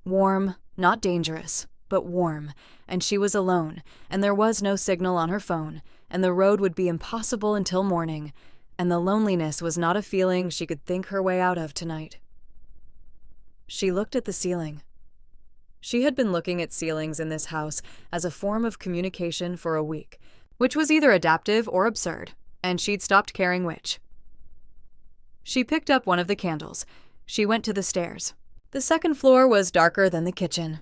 Warm, not dangerous, but warm, and she was alone, and there was no signal on her phone, and the road would be impossible until morning, and the loneliness was not a feeling she could think her way out of tonight. She looked at the ceiling. She had been looking at ceilings in this house as a form of communication for a week, which was either adaptive or absurd, and she'd stopped caring which. She picked up one of the candles. She went to the stairs. The second floor was darker than the kitchen.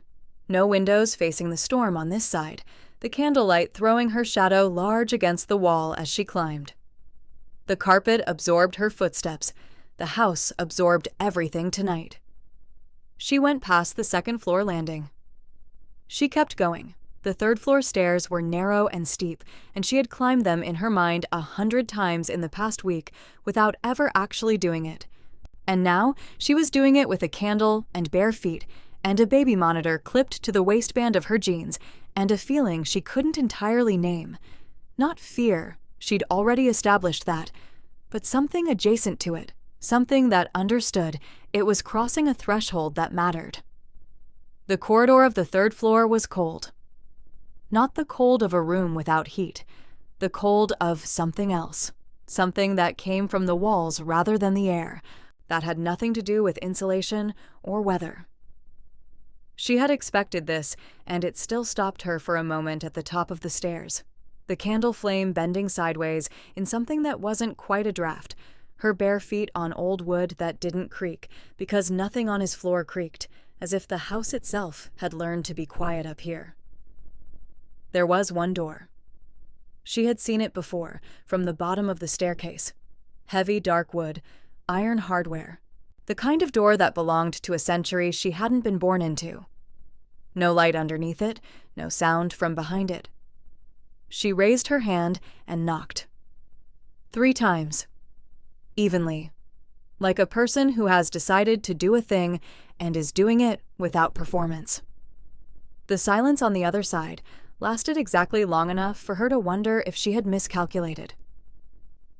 No windows facing the storm on this side, the candlelight throwing her shadow large against the wall as she climbed. The carpet absorbed her footsteps. The house absorbed everything tonight. She went past the second-floor landing. She kept going. The third-floor stairs were narrow and steep, and she had climbed them in her mind 100 times in the past week without ever actually doing it. And now she was doing it with a candle and bare feet, and a baby monitor clipped to the waistband of her jeans, and a feeling she couldn't entirely name. Not fear, she'd already established that, but something adjacent to it, something that understood it was crossing a threshold that mattered. The corridor of the third floor was cold. Not the cold of a room without heat, the cold of something else, something that came from the walls rather than the air, that had nothing to do with insulation or weather. She had expected this, and it still stopped her for a moment at the top of the stairs. The candle flame bending sideways in something that wasn't quite a draft, her bare feet on old wood that didn't creak, because nothing on his floor creaked, as if the house itself had learned to be quiet up here. There was one door. She had seen it before, from the bottom of the staircase. Heavy dark wood, iron hardware. The kind of door that belonged to a century she hadn't been born into. No light underneath it, no sound from behind it. She raised her hand and knocked. 3 times. Evenly. Like a person who has decided to do a thing and is doing it without performance. The silence on the other side lasted exactly long enough for her to wonder if she had miscalculated.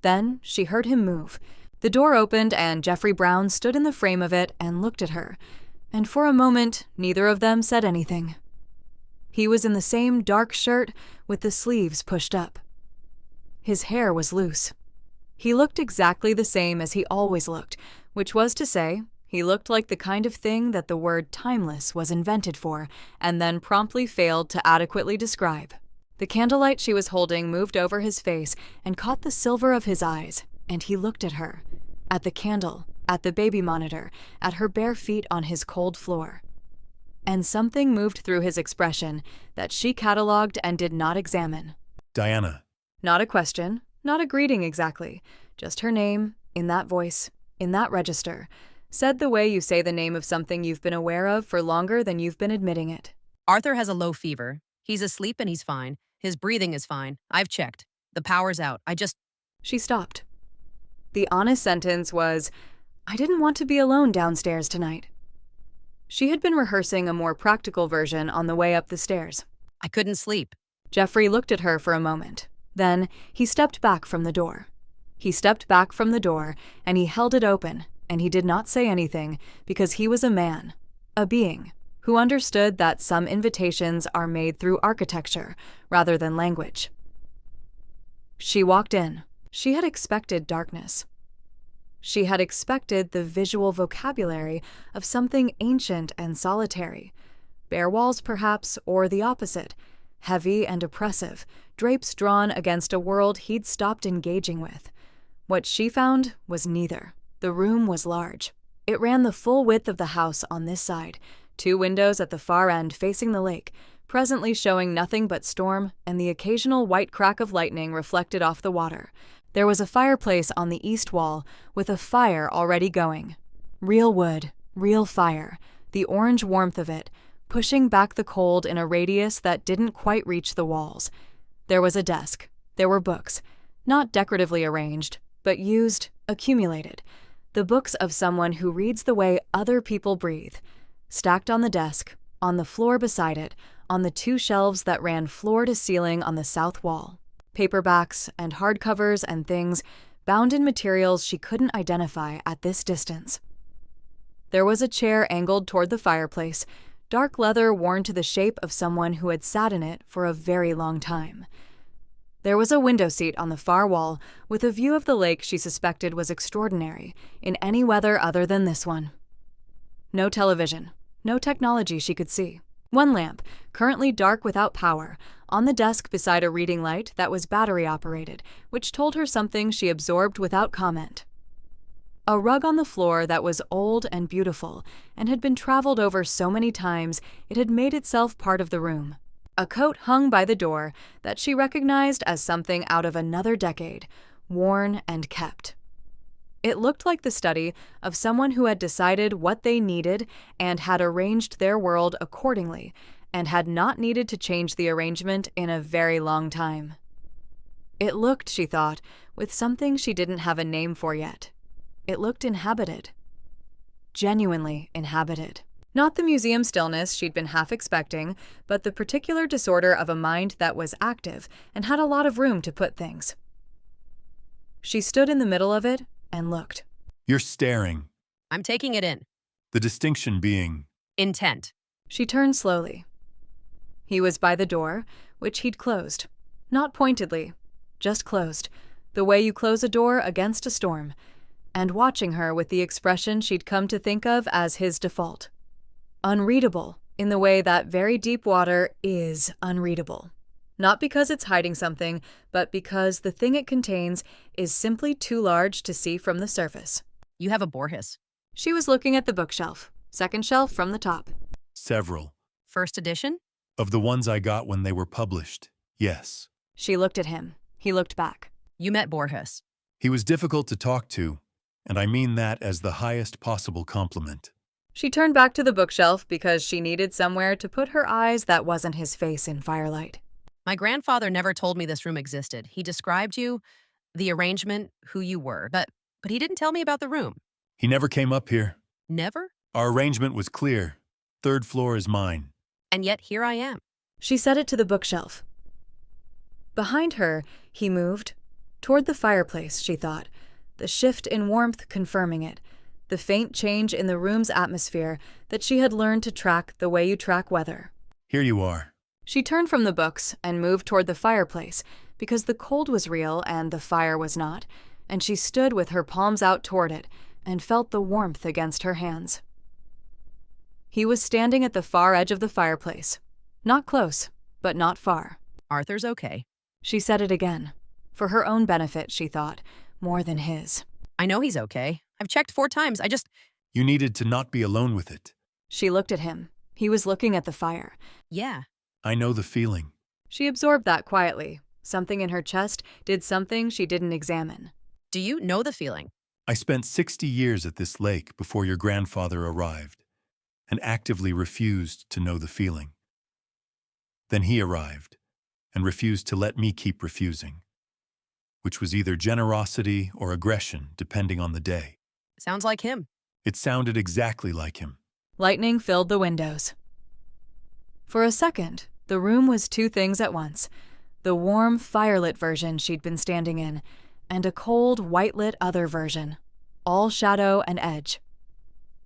Then she heard him move. The door opened and Jeffrey Brown stood in the frame of it and looked at her, and for a moment neither of them said anything. He was in the same dark shirt with the sleeves pushed up. His hair was loose. He looked exactly the same as he always looked, which was to say, he looked like the kind of thing that the word timeless was invented for and then promptly failed to adequately describe. The candlelight she was holding moved over his face and caught the silver of his eyes, and he looked at her, at the candle, at the baby monitor, at her bare feet on his cold floor. and something moved through his expression that she catalogued and did not examine.
Diana.
Not a question, not a greeting exactly, just her name, in that voice, in that register, said the way you say the name of something you've been aware of for longer than you've been admitting it.
Arthur has a low fever. He's asleep and he's fine. His breathing is fine. I've checked. The power's out.
She stopped. The honest sentence was, I didn't want to be alone downstairs tonight. She had been rehearsing a more practical version on the way up the stairs.
I couldn't sleep.
Jeffrey looked at her for a moment. Then he stepped back from the door. He stepped back from the door, and he held it open, and he did not say anything because he was a man, a being, who understood that some invitations are made through architecture rather than language. She walked in. She had expected darkness. She had expected the visual vocabulary of something ancient and solitary. Bare walls, perhaps, or the opposite, heavy and oppressive, drapes drawn against a world he'd stopped engaging with. What she found was neither. The room was large. It ran the full width of the house on this side, 2 windows at the far end facing the lake, presently showing nothing but storm and the occasional white crack of lightning reflected off the water. There was a fireplace on the east wall with a fire already going. Real wood, real fire, the orange warmth of it, pushing back the cold in a radius that didn't quite reach the walls. There was a desk. There were books, not decoratively arranged, but used, accumulated. The books of someone who reads the way other people breathe. Stacked on the desk, on the floor beside it, on the 2 shelves that ran floor to ceiling on the south wall. Paperbacks and hardcovers and things bound in materials she couldn't identify at this distance. There was a chair angled toward the fireplace, dark leather worn to the shape of someone who had sat in it for a very long time. There was a window seat on the far wall with a view of the lake she suspected was extraordinary in any weather other than this one. No television, no technology she could see. 1 lamp, currently dark without power, on the desk beside a reading light that was battery-operated, which told her something she absorbed without comment. A rug on the floor that was old and beautiful and had been traveled over so many times it had made itself part of the room. A coat hung by the door that she recognized as something out of another decade, worn and kept. It looked like the study of someone who had decided what they needed and had arranged their world accordingly, and had not needed to change the arrangement in a very long time. It looked, she thought, with something she didn't have a name for yet. It looked inhabited. Genuinely inhabited. Not the museum stillness she'd been half expecting, but the particular disorder of a mind that was active and had a lot of room to put things. She stood in the middle of it and looked.
You're staring.
I'm taking it in.
The distinction being...
Intent.
She turned slowly. He was by the door, which he'd closed. Not pointedly, just closed, the way you close a door against a storm, and watching her with the expression she'd come to think of as his default. Unreadable, in the way that very deep water is unreadable. Not because it's hiding something, but because the thing it contains is simply too large to see from the surface.
You have a Borges.
She was looking at the bookshelf, 2nd shelf from the top.
Several.
1st edition?
Of the ones I got when they were published, yes.
She looked at him. He looked back.
You met Borges.
He was difficult to talk to, and I mean that as the highest possible compliment.
She turned back to the bookshelf because she needed somewhere to put her eyes that wasn't his face in firelight.
My grandfather never told me this room existed. He described you, the arrangement, who you were, but he didn't tell me about the room.
He never came up here.
Never?
Our arrangement was clear. 3rd floor is mine.
And yet here I am.
She set it to the bookshelf. Behind her, he moved. Toward the fireplace, she thought, the shift in warmth confirming it, the faint change in the room's atmosphere that she had learned to track the way you track weather.
Here you are.
She turned from the books and moved toward the fireplace because the cold was real and the fire was not, and she stood with her palms out toward it and felt the warmth against her hands. He was standing at the far edge of the fireplace. Not close, but not far.
Arthur's okay.
She said it again. For her own benefit, she thought, more than his.
I know he's okay. I've checked 4 times.
You needed to not be alone with it.
She looked at him. He was looking at the fire.
Yeah.
I know the feeling.
She absorbed that quietly. Something in her chest did something she didn't examine.
Do you know the feeling?
I spent 60 years at this lake before your grandfather arrived and actively refused to know the feeling. Then he arrived and refused to let me keep refusing, which was either generosity or aggression, depending on the day.
Sounds like him.
It sounded exactly like him.
Lightning filled the windows. For a second, the room was two things at once: the warm, firelit version she'd been standing in, and a cold, white-lit other version, all shadow and edge.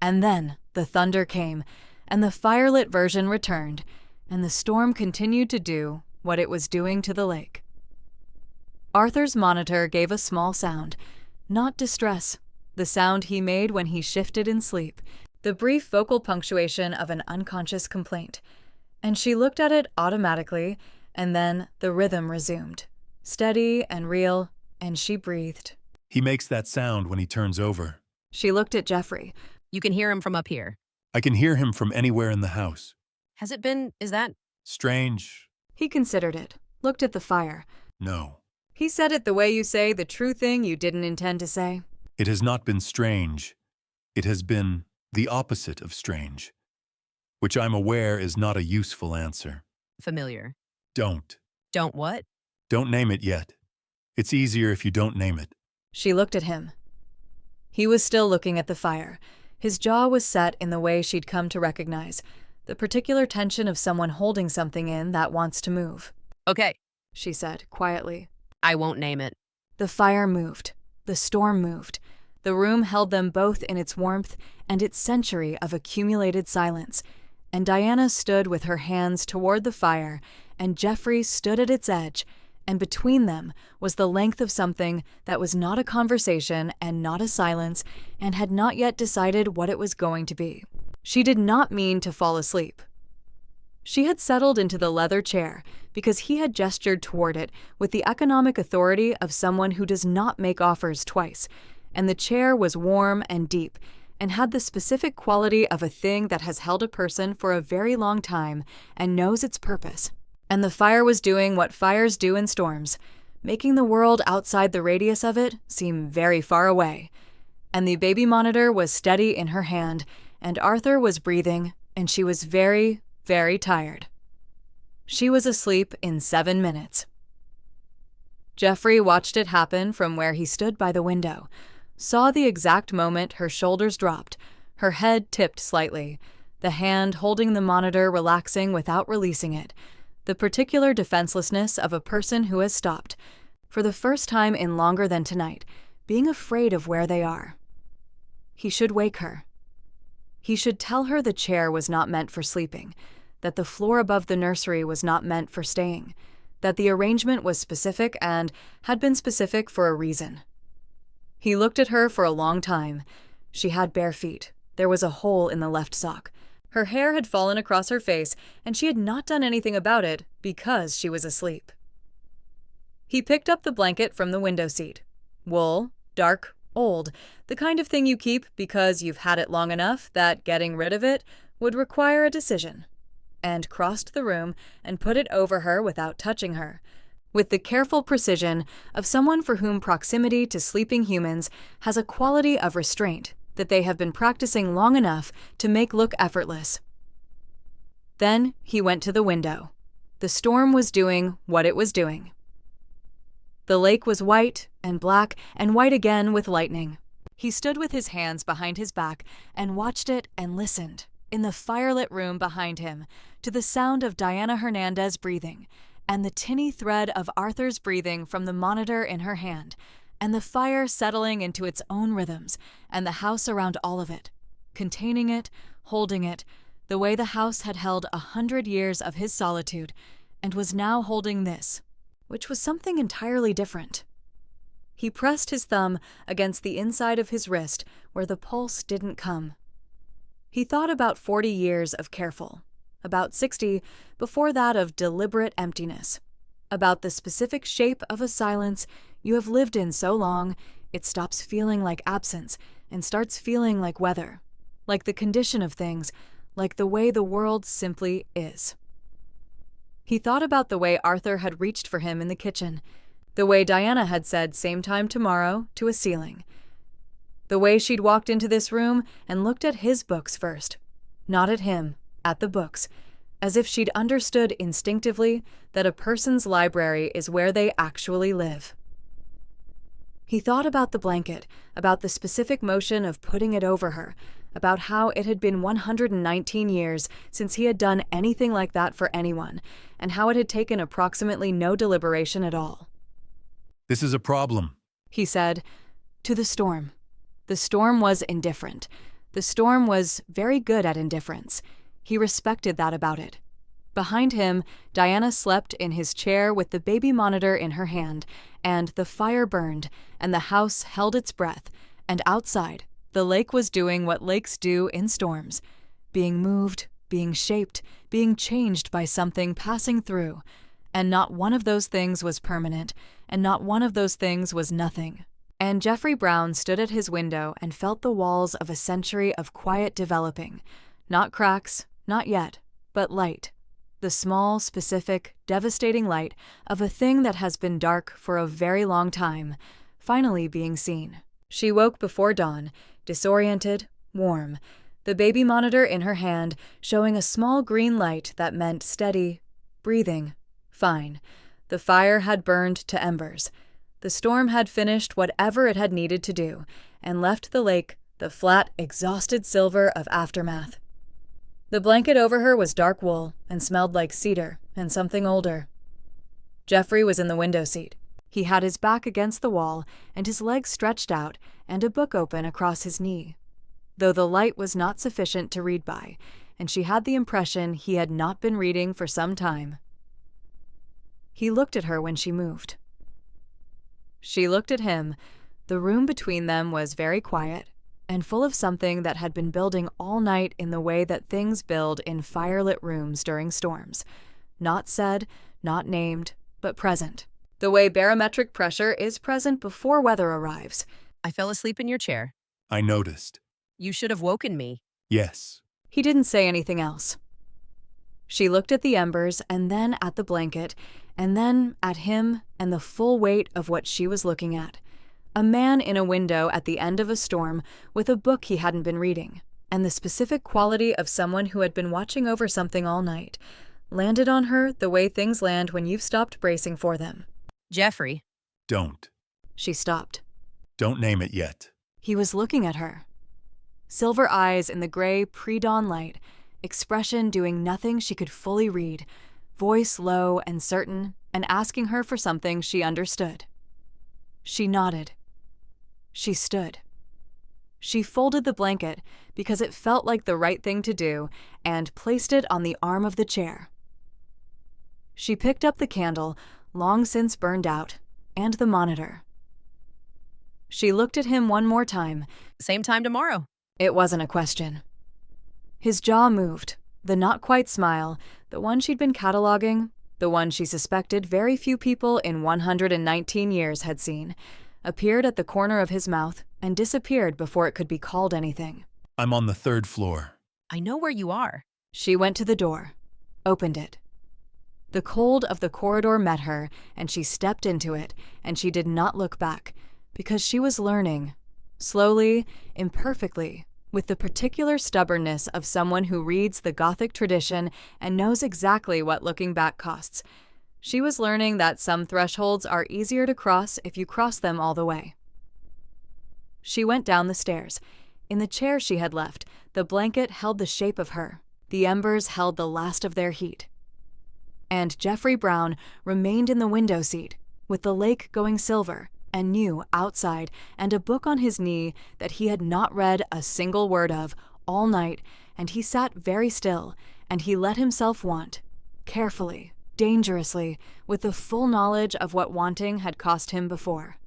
And then the thunder came, and the firelit version returned, and the storm continued to do what it was doing to the lake. Arthur's monitor gave a small sound, not distress, the sound he made when he shifted in sleep, the brief vocal punctuation of an unconscious complaint. And she looked at it automatically, and then the rhythm resumed, steady and real, and she breathed.
He makes that sound when he turns over.
She looked at Jeffrey.
You can hear him from up here.
I can hear him from anywhere in the house.
Is that?
Strange?
He considered it, looked at the fire.
No.
He said it the way you say the true thing you didn't intend to say.
It has not been strange. It has been the opposite of strange, which I'm aware is not a useful answer.
Familiar.
Don't.
Don't what?
Don't name it yet. It's easier if you don't name it.
She looked at him. He was still looking at the fire. His jaw was set in the way she'd come to recognize, the particular tension of someone holding something in that wants to move.
Okay.
She said, quietly.
I won't name it.
The fire moved. The storm moved. The room held them both in its warmth and its century of accumulated silence, and Diana stood with her hands toward the fire, and Jeffrey stood at its edge, and between them was the length of something that was not a conversation and not a silence, and had not yet decided what it was going to be. She did not mean to fall asleep. She had settled into the leather chair because he had gestured toward it with the economic authority of someone who does not make offers twice, and the chair was warm and deep, and had the specific quality of a thing that has held a person for a very long time and knows its purpose. And the fire was doing what fires do in storms, making the world outside the radius of it seem very far away. And the baby monitor was steady in her hand, and Arthur was breathing, and she was very, very tired. She was asleep in 7 minutes. Jeffrey watched it happen from where he stood by the window, saw the exact moment her shoulders dropped, her head tipped slightly, the hand holding the monitor relaxing without releasing it, the particular defenselessness of a person who has stopped, for the first time in longer than tonight, being afraid of where they are. He should wake her. He should tell her the chair was not meant for sleeping, that the floor above the nursery was not meant for staying, that the arrangement was specific and had been specific for a reason. He looked at her for a long time. She had bare feet. There was a hole in the left sock. Her hair had fallen across her face, and she had not done anything about it because she was asleep. He picked up the blanket from the window seat. Wool, dark, old, the kind of thing you keep because you've had it long enough that getting rid of it would require a decision, and crossed the room and put it over her without touching her, with the careful precision of someone for whom proximity to sleeping humans has a quality of restraint that they have been practicing long enough to make look effortless. Then he went to the window. The storm was doing what it was doing. The lake was white and black and white again with lightning. He stood with his hands behind his back and watched it and listened, in the firelit room behind him, to the sound of Diana Hernandez breathing, and the tinny thread of Arthur's breathing from the monitor in her hand, and the fire settling into its own rhythms, and the house around all of it, containing it, holding it, the way the house had held 100 years of his solitude, and was now holding this, which was something entirely different. He pressed his thumb against the inside of his wrist where the pulse didn't come. He thought about 40 years of careful, about 60 before that of deliberate emptiness, about the specific shape of a silence you have lived in so long it stops feeling like absence and starts feeling like weather, like the condition of things, like the way the world simply is. He thought about the way Arthur had reached for him in the kitchen, the way Diana had said "same time tomorrow" to a ceiling, the way she'd walked into this room and looked at his books first, not at him, at the books, as if she'd understood instinctively that a person's library is where they actually live. He thought about the blanket, about the specific motion of putting it over her, about how it had been 119 years since he had done anything like that for anyone, and how it had taken approximately no deliberation at all.
This is a problem,
He said, to the storm. The storm was indifferent. The storm was very good at indifference. He respected that about it. Behind him, Diana slept in his chair with the baby monitor in her hand, and the fire burned, and the house held its breath, and outside, the lake was doing what lakes do in storms, being moved, being shaped, being changed by something passing through, and not one of those things was permanent, and not one of those things was nothing. And Jeffrey Brown stood at his window and felt the walls of a century of quiet developing, not cracks, not yet, but light. The small, specific, devastating light of a thing that has been dark for a very long time, finally being seen. She woke before dawn, disoriented, warm, the baby monitor in her hand showing a small green light that meant steady, breathing, fine. The fire had burned to embers. The storm had finished whatever it had needed to do, and left the lake the flat, exhausted silver of aftermath. The blanket over her was dark wool and smelled like cedar and something older. Jeffrey was in the window seat. He had his back against the wall and his legs stretched out and a book open across his knee, though the light was not sufficient to read by, and she had the impression he had not been reading for some time. He looked at her when she moved. She looked at him. The room between them was very quiet and full of something that had been building all night in the way that things build in firelit rooms during storms. Not said, not named, but present. The way barometric pressure is present before weather arrives.
I fell asleep in your chair.
I noticed.
You should have woken me.
Yes.
He didn't say anything else. She looked at the embers and then at the blanket, and then at him and the full weight of what she was looking at. A man in a window at the end of a storm with a book he hadn't been reading, and the specific quality of someone who had been watching over something all night, landed on her the way things land when you've stopped bracing for them.
Jeffrey.
Don't.
She stopped.
Don't name it yet.
He was looking at her. Silver eyes in the gray pre-dawn light, expression doing nothing she could fully read, voice low and certain, and asking her for something she understood. She nodded. She stood. She folded the blanket because it felt like the right thing to do and placed it on the arm of the chair. She picked up the candle, long since burned out, and the monitor. She looked at him one more time.
Same time tomorrow.
It wasn't a question. His jaw moved, the not-quite smile, the one she'd been cataloging, the one she suspected very few people in 119 years had seen, appeared at the corner of his mouth and disappeared before it could be called anything.
I'm on the 3rd floor.
I know where you are.
She went to the door, opened it. The cold of the corridor met her, and she stepped into it, and she did not look back, because she was learning, slowly, imperfectly, with the particular stubbornness of someone who reads the Gothic tradition and knows exactly what looking back costs. She was learning that some thresholds are easier to cross if you cross them all the way. She went down the stairs. In the chair she had left, the blanket held the shape of her. The embers held the last of their heat. And Jeffrey Brown remained in the window seat, with the lake going silver, and knew outside, and a book on his knee that he had not read a single word of all night, and he sat very still, and he let himself want, carefully, dangerously, with the full knowledge of what wanting had cost him before.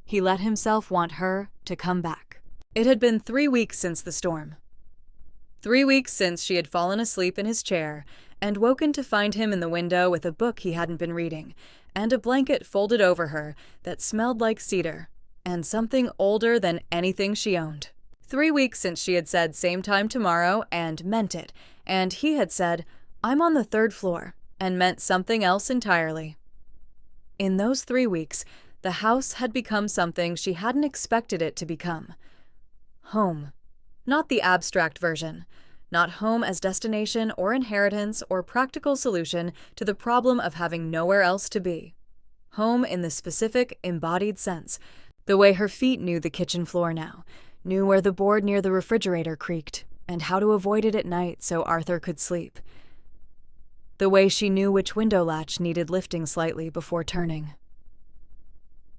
He let himself want her to come back. It had been 3 weeks since the storm. 3 weeks since she had fallen asleep in his chair and woken to find him in the window with a book he hadn't been reading, and a blanket folded over her that smelled like cedar, and something older than anything she owned. 3 weeks since she had said same time tomorrow and meant it, and he had said, I'm on the 3rd floor, and meant something else entirely. In those 3 weeks, the house had become something she hadn't expected it to become. Home. Not the abstract version. Not home as destination or inheritance or practical solution to the problem of having nowhere else to be. Home in the specific, embodied sense, the way her feet knew the kitchen floor now, knew where the board near the refrigerator creaked, and how to avoid it at night so Arthur could sleep. The way she knew which window latch needed lifting slightly before turning.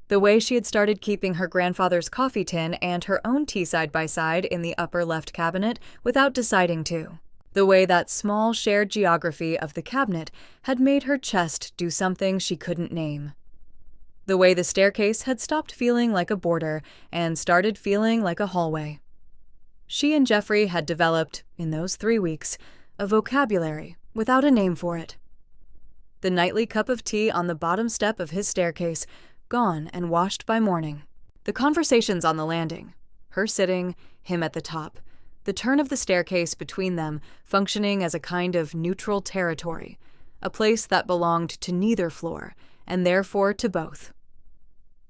The way she had started keeping her grandfather's coffee tin and her own tea side by side in the upper left cabinet without deciding to. The way that small shared geography of the cabinet had made her chest do something she couldn't name. The way the staircase had stopped feeling like a border and started feeling like a hallway. She and Jeffrey had developed, in those 3 weeks, a vocabulary without a name for it. The nightly cup of tea on the bottom step of his staircase, gone and washed by morning. The conversations on the landing, her sitting, him at the top, the turn of the staircase between them functioning as a kind of neutral territory, a place that belonged to neither floor, and therefore to both.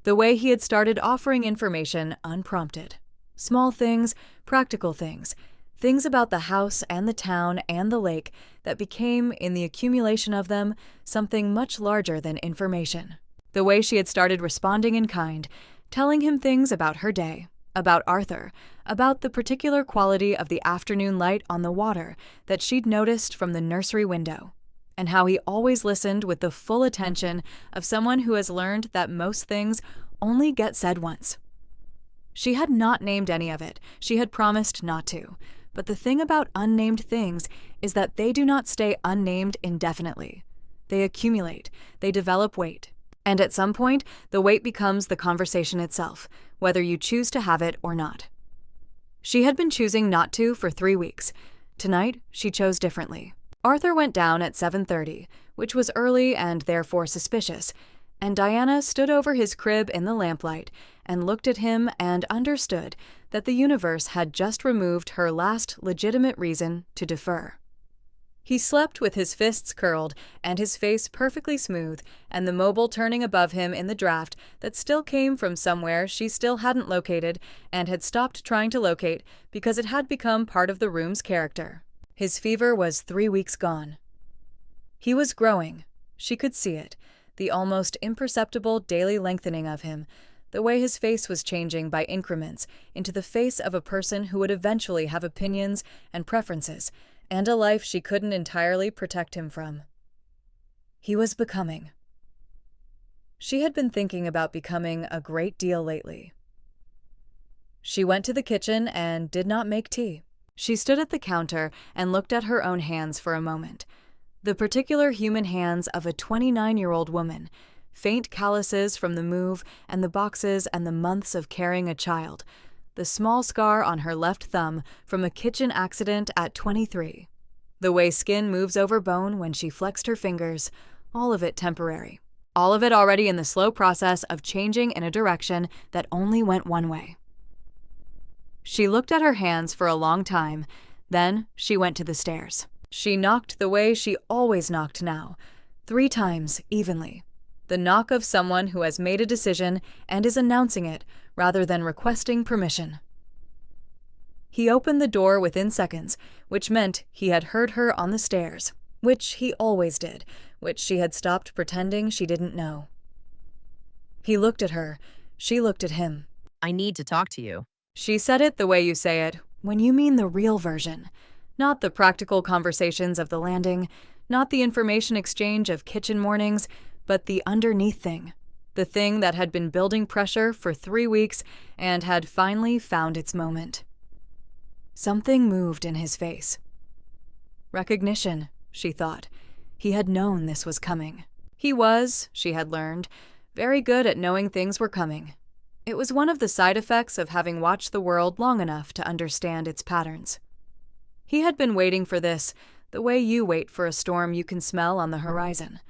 The way he had started offering information unprompted. Small things, practical things, things about the house and the town and the lake that became, in the accumulation of them, something much larger than information. The way she had started responding in kind, telling him things about her day, about Arthur, about the particular quality of the afternoon light on the water that she'd noticed from the nursery window, and how he always listened with the full attention of someone who has learned that most things only get said once. She had not named any of it, she had promised not to, but the thing about unnamed things is that they do not stay unnamed indefinitely. They accumulate, they develop weight. And at some point, the weight becomes the conversation itself, whether you choose to have it or not. She had been choosing not to for 3 weeks. Tonight, she chose differently. Arthur went down at 7:30, which was early and therefore suspicious, and Diana stood over his crib in the lamplight and looked at him and understood that the universe had just removed her last legitimate reason to defer. He slept with his fists curled and his face perfectly smooth, and the mobile turning above him in the draft that still came from somewhere she still hadn't located and had stopped trying to locate because it had become part of the room's character. His fever was 3 weeks gone. He was growing. She could see it, the almost imperceptible daily lengthening of him, the way his face was changing by increments into the face of a person who would eventually have opinions and preferences, and a life she couldn't entirely protect him from. He was becoming. She had been thinking about becoming a great deal lately. She went to the kitchen and did not make tea. She stood at the counter and looked at her own hands for a moment. The particular human hands of a 29-year-old woman, faint calluses from the move and the boxes and the months of carrying a child, the small scar on her left thumb from a kitchen accident at 23. The way skin moves over bone when she flexed her fingers, all of it temporary. All of it already in the slow process of changing in a direction that only went one way. She looked at her hands for a long time, then she went to the stairs. She knocked the way she always knocked now, 3 times evenly. The knock of someone who has made a decision and is announcing it rather than requesting permission. He opened the door within seconds, which meant he had heard her on the stairs, which he always did, which she had stopped pretending she didn't know. He looked at her. She looked at him.
I need to talk to you.
She said it the way you say it, when you mean the real version. Not the practical conversations of the landing, not the information exchange of kitchen mornings, but the underneath thing. The thing that had been building pressure for 3 weeks and had finally found its moment. Something moved in his face. Recognition, she thought. He had known this was coming. He was, she had learned, very good at knowing things were coming. It was one of the side effects of having watched the world long enough to understand its patterns. He had been waiting for this, the way you wait for a storm you can smell on the horizon.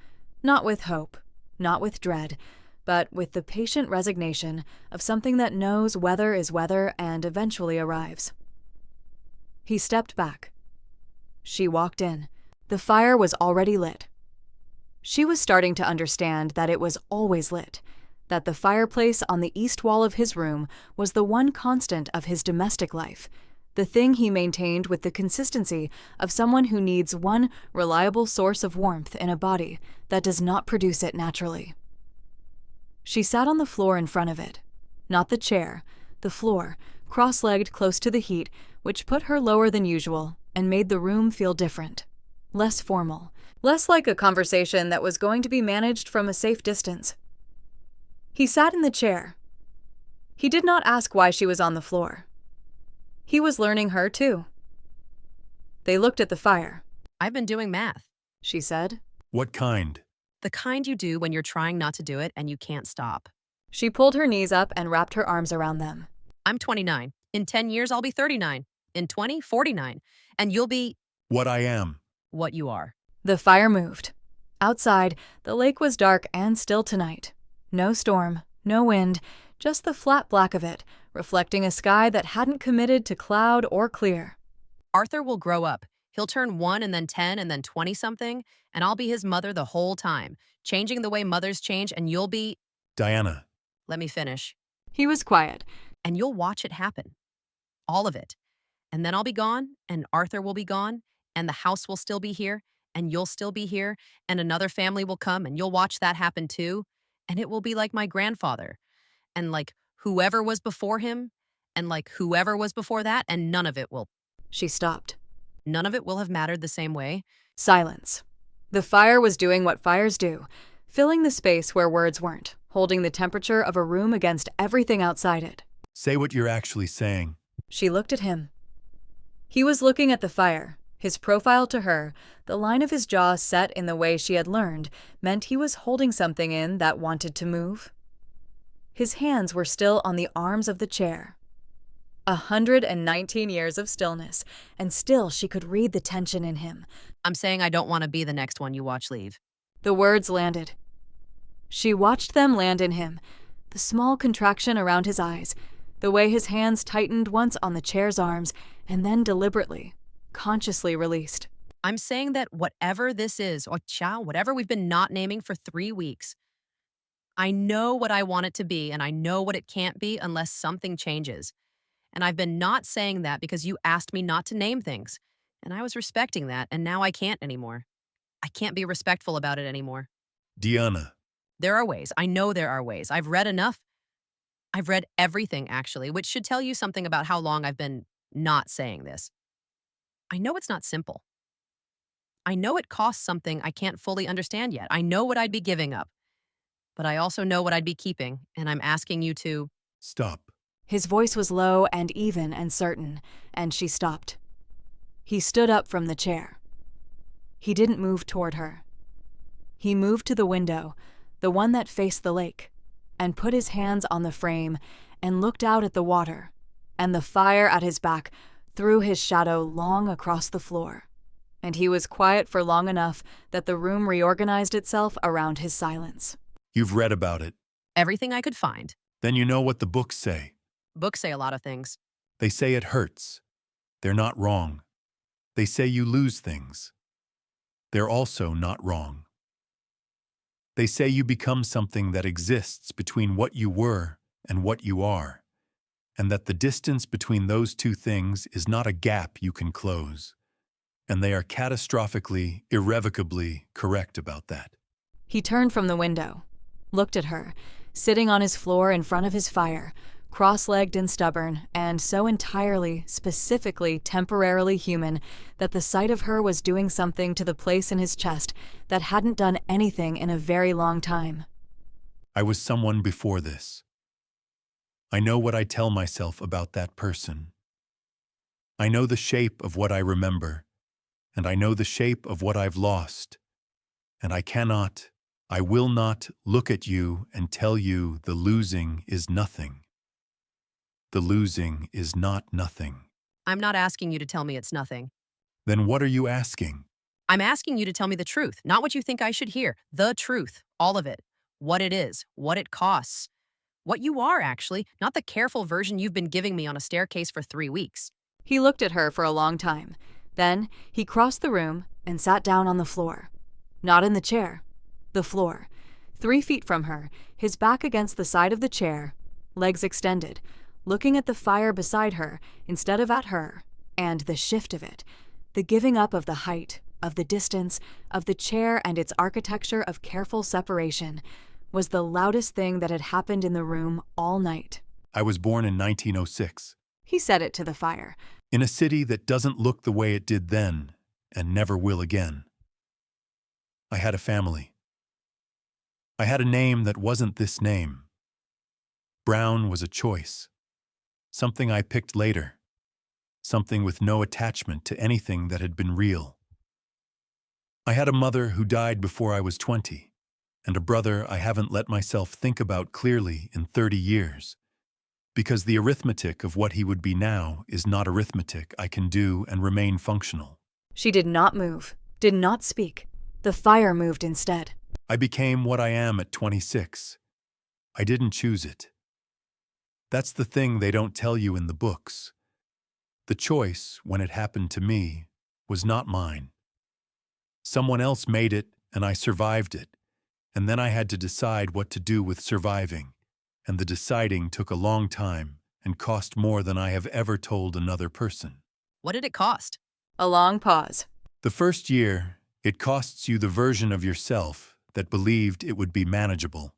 Not with hope, not with dread, but with the patient resignation of something that knows weather is weather and eventually arrives. He stepped back. She walked in. The fire was already lit. She was starting to understand that it was always lit, that the fireplace on the east wall of his room was the one constant of his domestic life, the thing he maintained with the consistency of someone who needs one reliable source of warmth in a body that does not produce it naturally. She sat on the floor in front of it. Not the chair, the floor, cross-legged close to the heat, which put her lower than usual and made the room feel different. Less formal, less like a conversation that was going to be managed from a safe distance. He sat in the chair. He did not ask why she was on the floor. He was learning her, too. They looked at the fire.
I've been doing math,
She said.
What kind?
the kind you do when you're trying not to do it and you can't stop.
She pulled her knees up and wrapped her arms around them.
I'm 29. In 10 years, I'll be 39. In 20, 49. And you'll be
What I am.
what you are.
The fire moved. Outside, the lake was dark and still tonight. No storm, no wind, just the flat black of it, reflecting a sky that hadn't committed to cloud or clear.
Arthur will grow up. He'll turn 1 and then 10 and then 20-something, and I'll be his mother the whole time, changing the way mothers change, and you'll be—
Diana.
Let me finish.
He was quiet.
And you'll watch it happen. All of it. And then I'll be gone, and Arthur will be gone, and the house will still be here, and you'll still be here, and another family will come, and you'll watch that happen too, and it will be like my grandfather, and like whoever was before him, and like whoever was before that, and none of it will—
She stopped.
None of it will have mattered the same way.
Silence. The fire was doing what fires do, filling the space where words weren't, holding the temperature of a room against everything outside it.
Say what you're actually saying.
She looked at him. He was looking at the fire. His profile to her, the line of his jaw set in the way she had learned, meant he was holding something in that wanted to move. His hands were still on the arms of the chair. 119 years of stillness, and still she could read the tension in him.
I'm saying I don't want to be the next one you watch leave.
The words landed. She watched them land in him, the small contraction around his eyes, the way his hands tightened once on the chair's arms and then deliberately, consciously released.
I'm saying that whatever this is, or chow, whatever we've been not naming for 3 weeks, I know what I want it to be, and I know what it can't be unless something changes. And I've been not saying that because you asked me not to name things. And I was respecting that, and now I can't anymore. I can't be respectful about it anymore.
Diana.
There are ways. I know there are ways. I've read enough. I've read everything, actually, which should tell you something about how long I've been not saying this. I know it's not simple. I know it costs something I can't fully understand yet. I know what I'd be giving up. But I also know what I'd be keeping, and I'm asking you to—
Stop.
His voice was low and even and certain, and she stopped. He stood up from the chair. He didn't move toward her. He moved to the window, the one that faced the lake, and put his hands on the frame and looked out at the water, and the fire at his back threw his shadow long across the floor. And he was quiet for long enough that the room reorganized itself around his silence.
You've read about it.
everything I could find.
Then you know what the books say.
Books say a lot of things.
They say it hurts. They're not wrong. They say you lose things. They're also not wrong. They say you become something that exists between what you were and what you are, and that the distance between those two things is not a gap you can close. And they are catastrophically, irrevocably correct about that.
He turned from the window, looked at her, sitting on his floor in front of his fire, cross-legged and stubborn, and so entirely, specifically, temporarily human that the sight of her was doing something to the place in his chest that hadn't done anything in a very long time.
I was someone before this. I know what I tell myself about that person. I know the shape of what I remember, and I know the shape of what I've lost. And I will not look at you and tell you the losing is nothing. The losing is not nothing.
I'm not asking you to tell me it's nothing.
Then what are you asking?
I'm asking you to tell me the truth, not what you think I should hear. The truth, all of it. what it is, what it costs, what you are actually, not the careful version you've been giving me on a staircase for 3 weeks.
He looked at her for a long time. Then he crossed the room and sat down on the floor. Not in the chair. The floor. 3 feet from her, his back against the side of the chair, legs extended, looking at the fire beside her instead of at her, and the shift of it, the giving up of the height, of the distance, of the chair and its architecture of careful separation, was the loudest thing that had happened in the room all night.
I was born in 1906,
He said it to the fire.
in a city that doesn't look the way it did then and never will again. I had a family. I had a name that wasn't this name. Brown was a choice, something I picked later, something with no attachment to anything that had been real. I had a mother who died before I was 20, and a brother I haven't let myself think about clearly in 30 years, because the arithmetic of what he would be now is not arithmetic I can do and remain functional.
She did not move, did not speak. The fire moved instead.
I became what I am at 26. I didn't choose it. That's the thing they don't tell you in the books. The choice, when it happened to me, was not mine. Someone else made it, and I survived it, and then I had to decide what to do with surviving, and the deciding took a long time and cost more than I have ever told another person.
What did it cost?
A long pause.
The first year, it costs you the version of yourself that believed it would be manageable.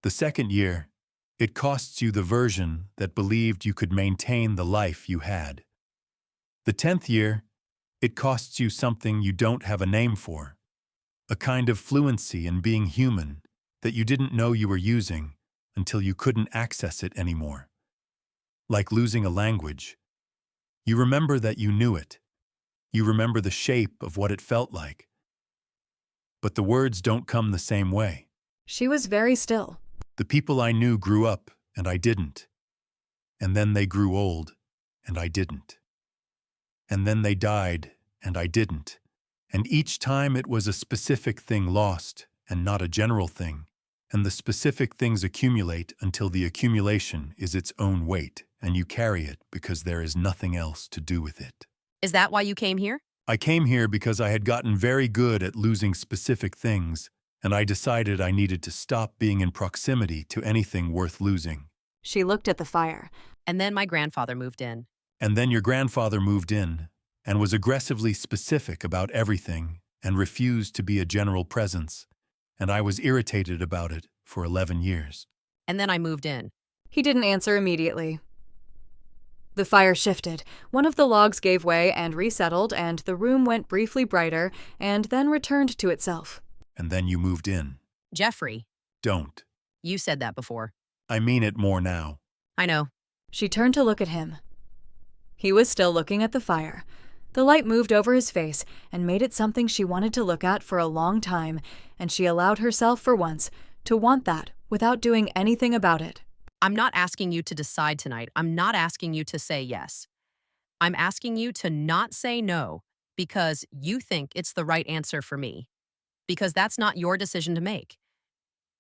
The second year, it costs you the version that believed you could maintain the life you had. The 10th year, it costs you something you don't have a name for, a kind of fluency in being human that you didn't know you were using until you couldn't access it anymore. Like losing a language. You remember that you knew it. You remember the shape of what it felt like. But the words don't come the same way.
She was very still.
The people I knew grew up, and I didn't. And then they grew old, and I didn't. And then they died, and I didn't. And each time it was a specific thing lost, and not a general thing. And the specific things accumulate until the accumulation is its own weight, and you carry it because there is nothing else to do with it.
Is that why you came here?
I came here because I had gotten very good at losing specific things, and I decided I needed to stop being in proximity to anything worth losing.
She looked at the fire.
And then my grandfather moved in.
And then your grandfather moved in, and was aggressively specific about everything, and refused to be a general presence, and I was irritated about it for 11 years.
And then I moved in.
He didn't answer immediately. The fire shifted. One of the logs gave way and resettled, and the room went briefly brighter, and then returned to itself.
And then you moved in.
Jeffrey,
Don't.
you said that before.
I mean it more now.
I know.
She turned to look at him. He was still looking at the fire. The light moved over his face and made it something she wanted to look at for a long time, and she allowed herself for once to want that without doing anything about it.
I'm not asking you to decide tonight. I'm not asking you to say yes. I'm asking you to not say no because you think it's the right answer for me. Because that's not your decision to make.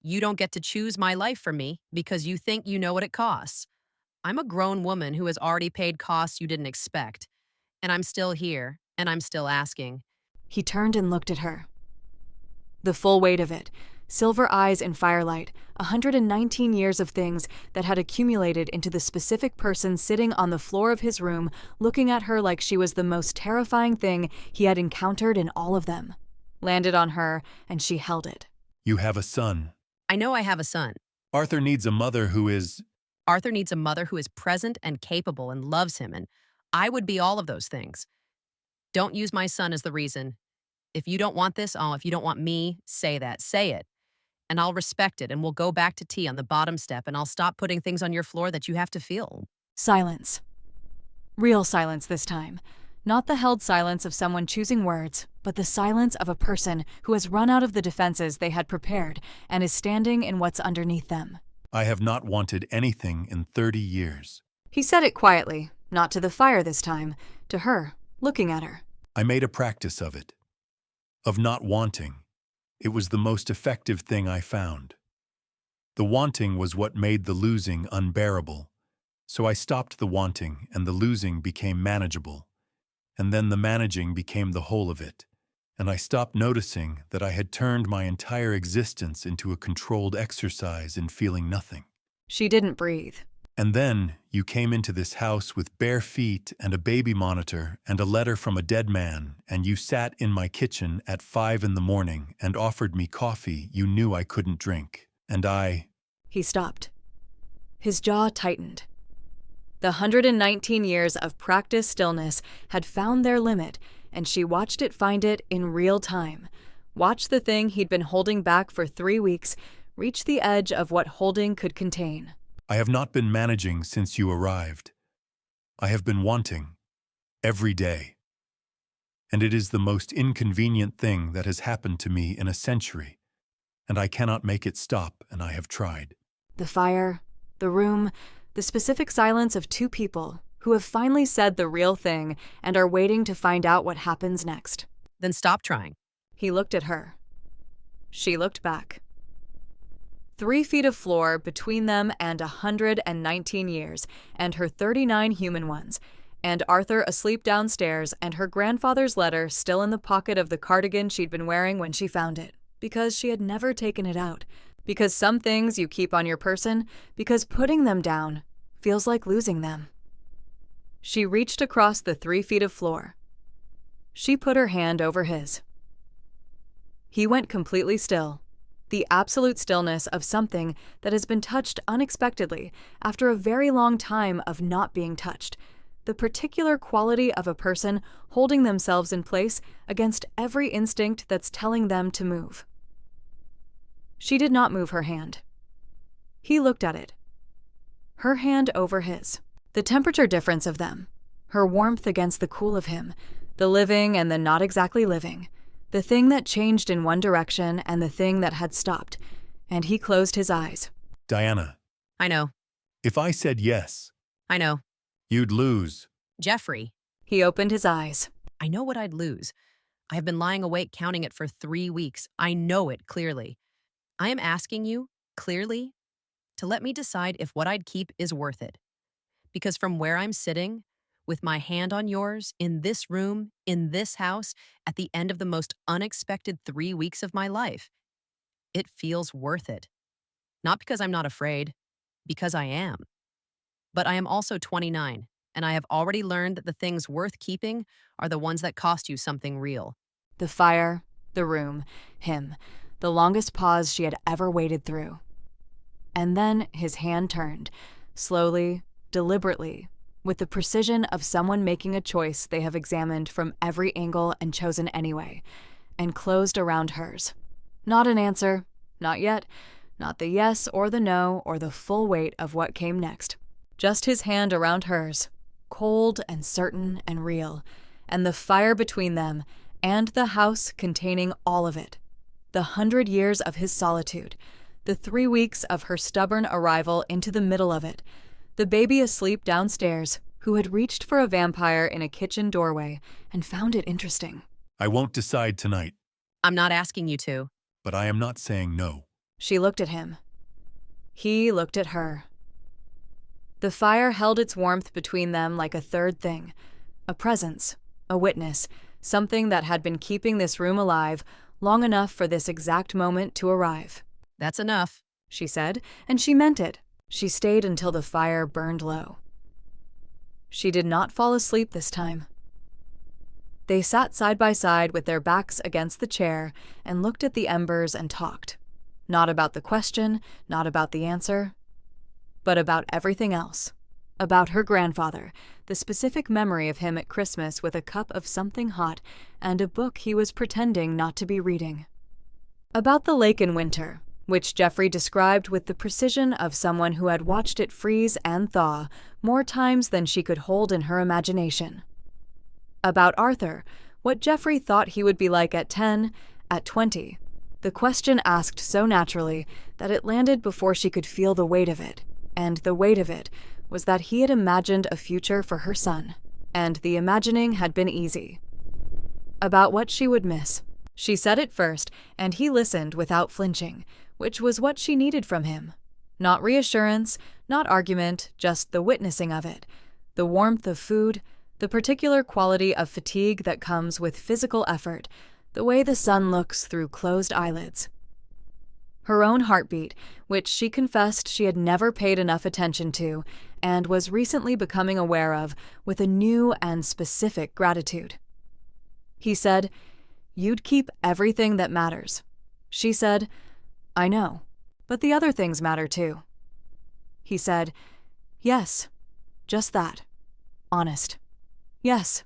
You don't get to choose my life for me because you think you know what it costs. I'm a grown woman who has already paid costs you didn't expect. And I'm still here, and I'm still asking.
He turned and looked at her. The full weight of it, silver eyes in firelight, 119 years of things that had accumulated into the specific person sitting on the floor of his room, looking at her like she was the most terrifying thing he had encountered in all of them, landed on her, and she held it.
You have a son.
I know I have a son.
Arthur needs a mother who is...
Arthur needs a mother who is present and capable and loves him, and I would be all of those things. Don't use my son as the reason. If you don't want this, if you don't want me, say that. Say it. And I'll respect it, and we'll go back to tea on the bottom step, and I'll stop putting things on your floor that you have to feel.
Silence. Real silence this time. Not the held silence of someone choosing words, but the silence of a person who has run out of the defenses they had prepared and is standing in what's underneath them.
I have not wanted anything in 30 years.
He said it quietly, not to the fire this time, to her, looking at her.
I made a practice of it. Of not wanting. It was the most effective thing I found. The wanting was what made the losing unbearable. So I stopped the wanting, and the losing became manageable. And then the managing became the whole of it. And I stopped noticing that I had turned my entire existence into a controlled exercise in feeling nothing.
She didn't breathe.
And then you came into this house with bare feet and a baby monitor and a letter from a dead man, and you sat in my kitchen at 5 in the morning and offered me coffee you knew I couldn't drink. And I...
He stopped. His jaw tightened. The 119 years of practiced stillness had found their limit, and she watched it find it in real time. Watched the thing he'd been holding back for 3 weeks reach the edge of what holding could contain.
I have not been managing since you arrived. I have been wanting. Every day. And it is the most inconvenient thing that has happened to me in a century, and I cannot make it stop, and I have tried.
The fire, the room, the specific silence of 2 people who have finally said the real thing and are waiting to find out what happens next.
Then stop trying.
He looked at her. She looked back. 3 feet of floor between them and 119 years, and her 39 human ones, and Arthur asleep downstairs and her grandfather's letter still in the pocket of the cardigan she'd been wearing when she found it, because she had never taken it out, because some things you keep on your person, because putting them down feels like losing them. She reached across the 3 feet of floor. She put her hand over his. He went completely still. The absolute stillness of something that has been touched unexpectedly after a very long time of not being touched. The particular quality of a person holding themselves in place against every instinct that's telling them to move. She did not move her hand. He looked at it. Her hand over his. The temperature difference of them. Her warmth against the cool of him. The living and the not exactly living. The thing that changed in one direction and the thing that had stopped. And he closed his eyes.
Diana.
I know.
If I said yes.
I know.
You'd lose.
Jeffrey.
He opened his eyes.
I know what I'd lose. I have been lying awake counting it for 3 weeks. I know it clearly. I am asking you, clearly, to let me decide if what I'd keep is worth it. Because from where I'm sitting, with my hand on yours, in this room, in this house, at the end of the most unexpected 3 weeks of my life, it feels worth it. Not because I'm not afraid, because I am. But I am also 29, and I have already learned that the things worth keeping are the ones that cost you something real.
The fire, the room, him, the longest pause she had ever waited through. And then his hand turned, slowly, deliberately, with the precision of someone making a choice they have examined from every angle and chosen anyway, and closed around hers. Not an answer, not yet, not the yes or the no or the full weight of what came next. Just his hand around hers, cold and certain and real, and the fire between them, and the house containing all of it. The 100 years of his solitude, the 3 weeks of her stubborn arrival into the middle of it, the baby asleep downstairs who had reached for a vampire in a kitchen doorway and found it interesting.
I won't decide tonight.
I'm not asking you to.
But I am not saying no.
She looked at him. He looked at her. The fire held its warmth between them like a third thing, a presence, a witness, something that had been keeping this room alive long enough for this exact moment to arrive.
That's enough,
she said, and she meant it. She stayed until the fire burned low. She did not fall asleep this time. They sat side by side with their backs against the chair and looked at the embers and talked. Not about the question, not about the answer, but about everything else. About her grandfather, the specific memory of him at Christmas with a cup of something hot and a book he was pretending not to be reading. About the lake in winter, which Jeffrey described with the precision of someone who had watched it freeze and thaw more times than she could hold in her imagination. About Arthur, what Jeffrey thought he would be like at 10, at 20. The question asked so naturally that it landed before she could feel the weight of it, and the weight of it was that he had imagined a future for her son, and the imagining had been easy. About what she would miss. She said it first, and he listened without flinching, which was what she needed from him. Not reassurance, not argument, just the witnessing of it. The warmth of food, the particular quality of fatigue that comes with physical effort, the way the sun looks through closed eyelids. Her own heartbeat, which she confessed she had never paid enough attention to and was recently becoming aware of with a new and specific gratitude. He said, "You'd keep everything that matters." She said, "I know, but the other things matter too." He said, "Yes, just that. Honest. Yes."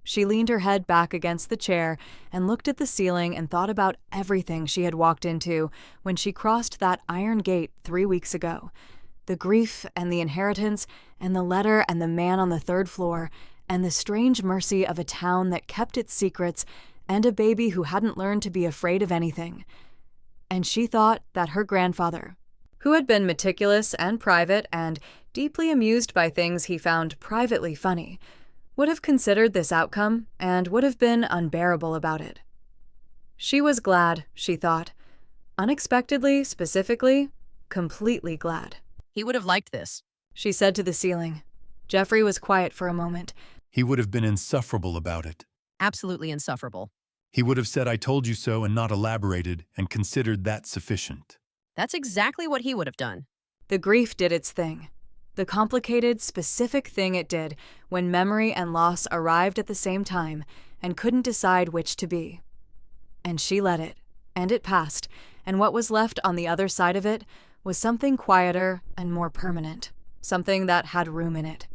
She leaned her head back against the chair and looked at the ceiling and thought about everything she had walked into when she crossed that iron gate 3 weeks ago. The grief and the inheritance and the letter and the man on the 3rd floor and the strange mercy of a town that kept its secrets and a baby who hadn't learned to be afraid of anything. And she thought that her grandfather, who had been meticulous and private and deeply amused by things he found privately funny, would have considered this outcome and would have been unbearable about it. She was glad, she thought. Unexpectedly, specifically, completely glad.
He would have liked this,
She said to the ceiling. Jeffrey was quiet for a moment.
He would have been insufferable about it.
absolutely insufferable.
He would have said, "I told you so," and not elaborated, and considered that sufficient.
That's exactly what he would have done.
The grief did its thing. The complicated, specific thing it did when memory and loss arrived at the same time and couldn't decide which to be. And she let it, and it passed, and what was left on the other side of it was something quieter and more permanent, something that had room in it.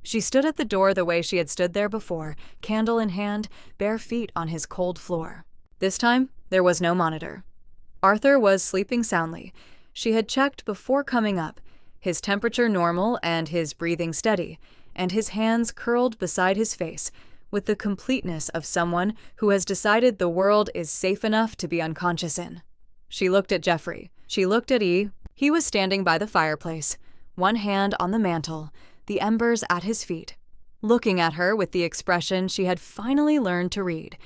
She stood at the door the way she had stood there before, candle in hand, bare feet on his cold floor. This time, there was no monitor. Arthur was sleeping soundly. She had checked before coming up, his temperature normal and his breathing steady, and his hands curled beside his face, with the completeness of someone who has decided the world is safe enough to be unconscious in. She looked at Jeffrey. She looked at E. He was standing by the fireplace, one hand on the mantel, the embers at his feet, looking at her with the expression she had finally learned to read.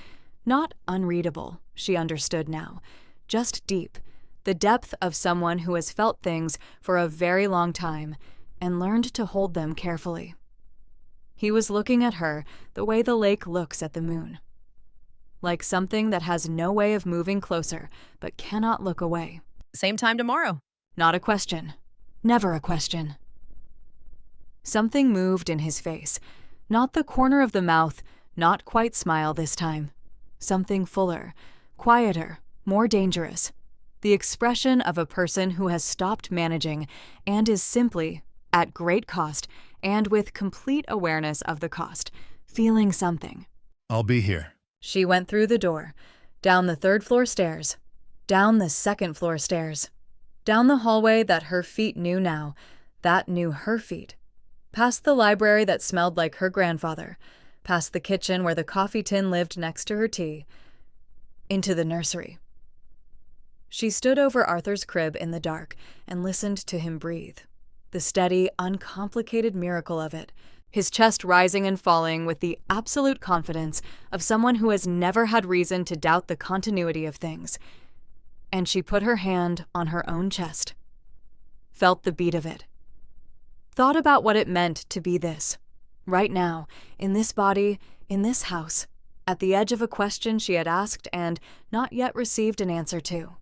Not unreadable, she understood now, just deep, the depth of someone who has felt things for a very long time and learned to hold them carefully. He was looking at her the way the lake looks at the moon, like something that has no way of moving closer but cannot look away.
Same time tomorrow.
Not a question. Never a question. Something moved in his face. Not the corner of the mouth, not quite smile this time. Something fuller, quieter, more dangerous. The expression of a person who has stopped managing and is simply, at great cost and with complete awareness of the cost, feeling something.
"I'll be here."
She went through the door, down the 3rd floor stairs, down the 2nd floor stairs, down the hallway that her feet knew now, that knew her feet, past the library that smelled like her grandfather, past the kitchen where the coffee tin lived next to her tea, into the nursery. She stood over Arthur's crib in the dark and listened to him breathe, the steady, uncomplicated miracle of it, his chest rising and falling with the absolute confidence of someone who has never had reason to doubt the continuity of things. And she put her hand on her own chest, felt the beat of it, thought about what it meant to be this, right now, in this body, in this house, at the edge of a question she had asked and not yet received an answer to.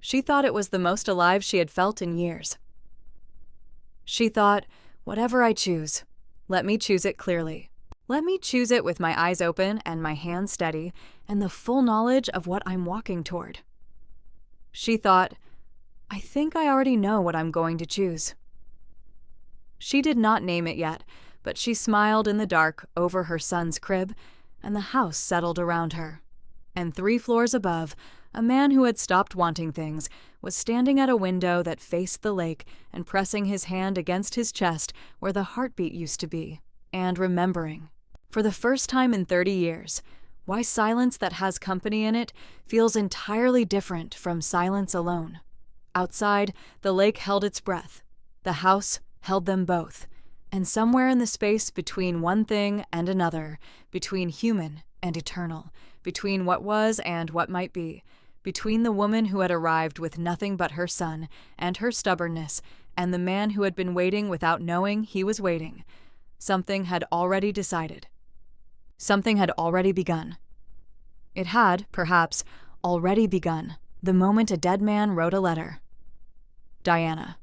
She thought it was the most alive she had felt in years. She thought, whatever I choose, let me choose it clearly. Let me choose it with my eyes open and my hands steady and the full knowledge of what I'm walking toward. She thought, I think I already know what I'm going to choose. She did not name it yet, but she smiled in the dark over her son's crib, and the house settled around her. And 3 floors above, a man who had stopped wanting things was standing at a window that faced the lake and pressing his hand against his chest where the heartbeat used to be, and remembering, for the first time in 30 years, why silence that has company in it feels entirely different from silence alone. Outside, the lake held its breath. The house held them both. And somewhere in the space between one thing and another, between human and eternal, between what was and what might be, between the woman who had arrived with nothing but her son and her stubbornness, and the man who had been waiting without knowing he was waiting, something had already decided. Something had already begun. It had, perhaps, already begun the moment a dead man wrote a letter. Diana.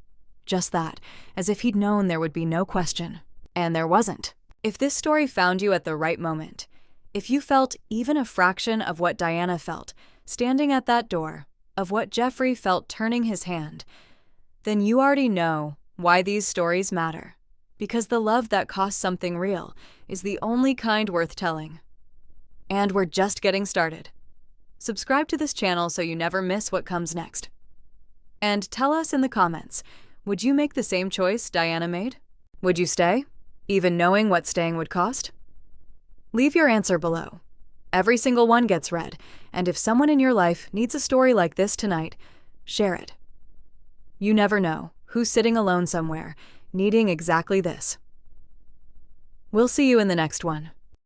Just that, as if he'd known there would be no question. And there wasn't. If this story found you at the right moment, if you felt even a fraction of what Diana felt, standing at that door, of what Jeffrey felt turning his hand, then you already know why these stories matter. Because the love that costs something real is the only kind worth telling. And we're just getting started. Subscribe to this channel so you never miss what comes next. And tell us in the comments, would you make the same choice Diana made? Would you stay, even knowing what staying would cost? Leave your answer below. Every single one gets read, and if someone in your life needs a story like this tonight, share it. You never know who's sitting alone somewhere, needing exactly this. We'll see you in the next one.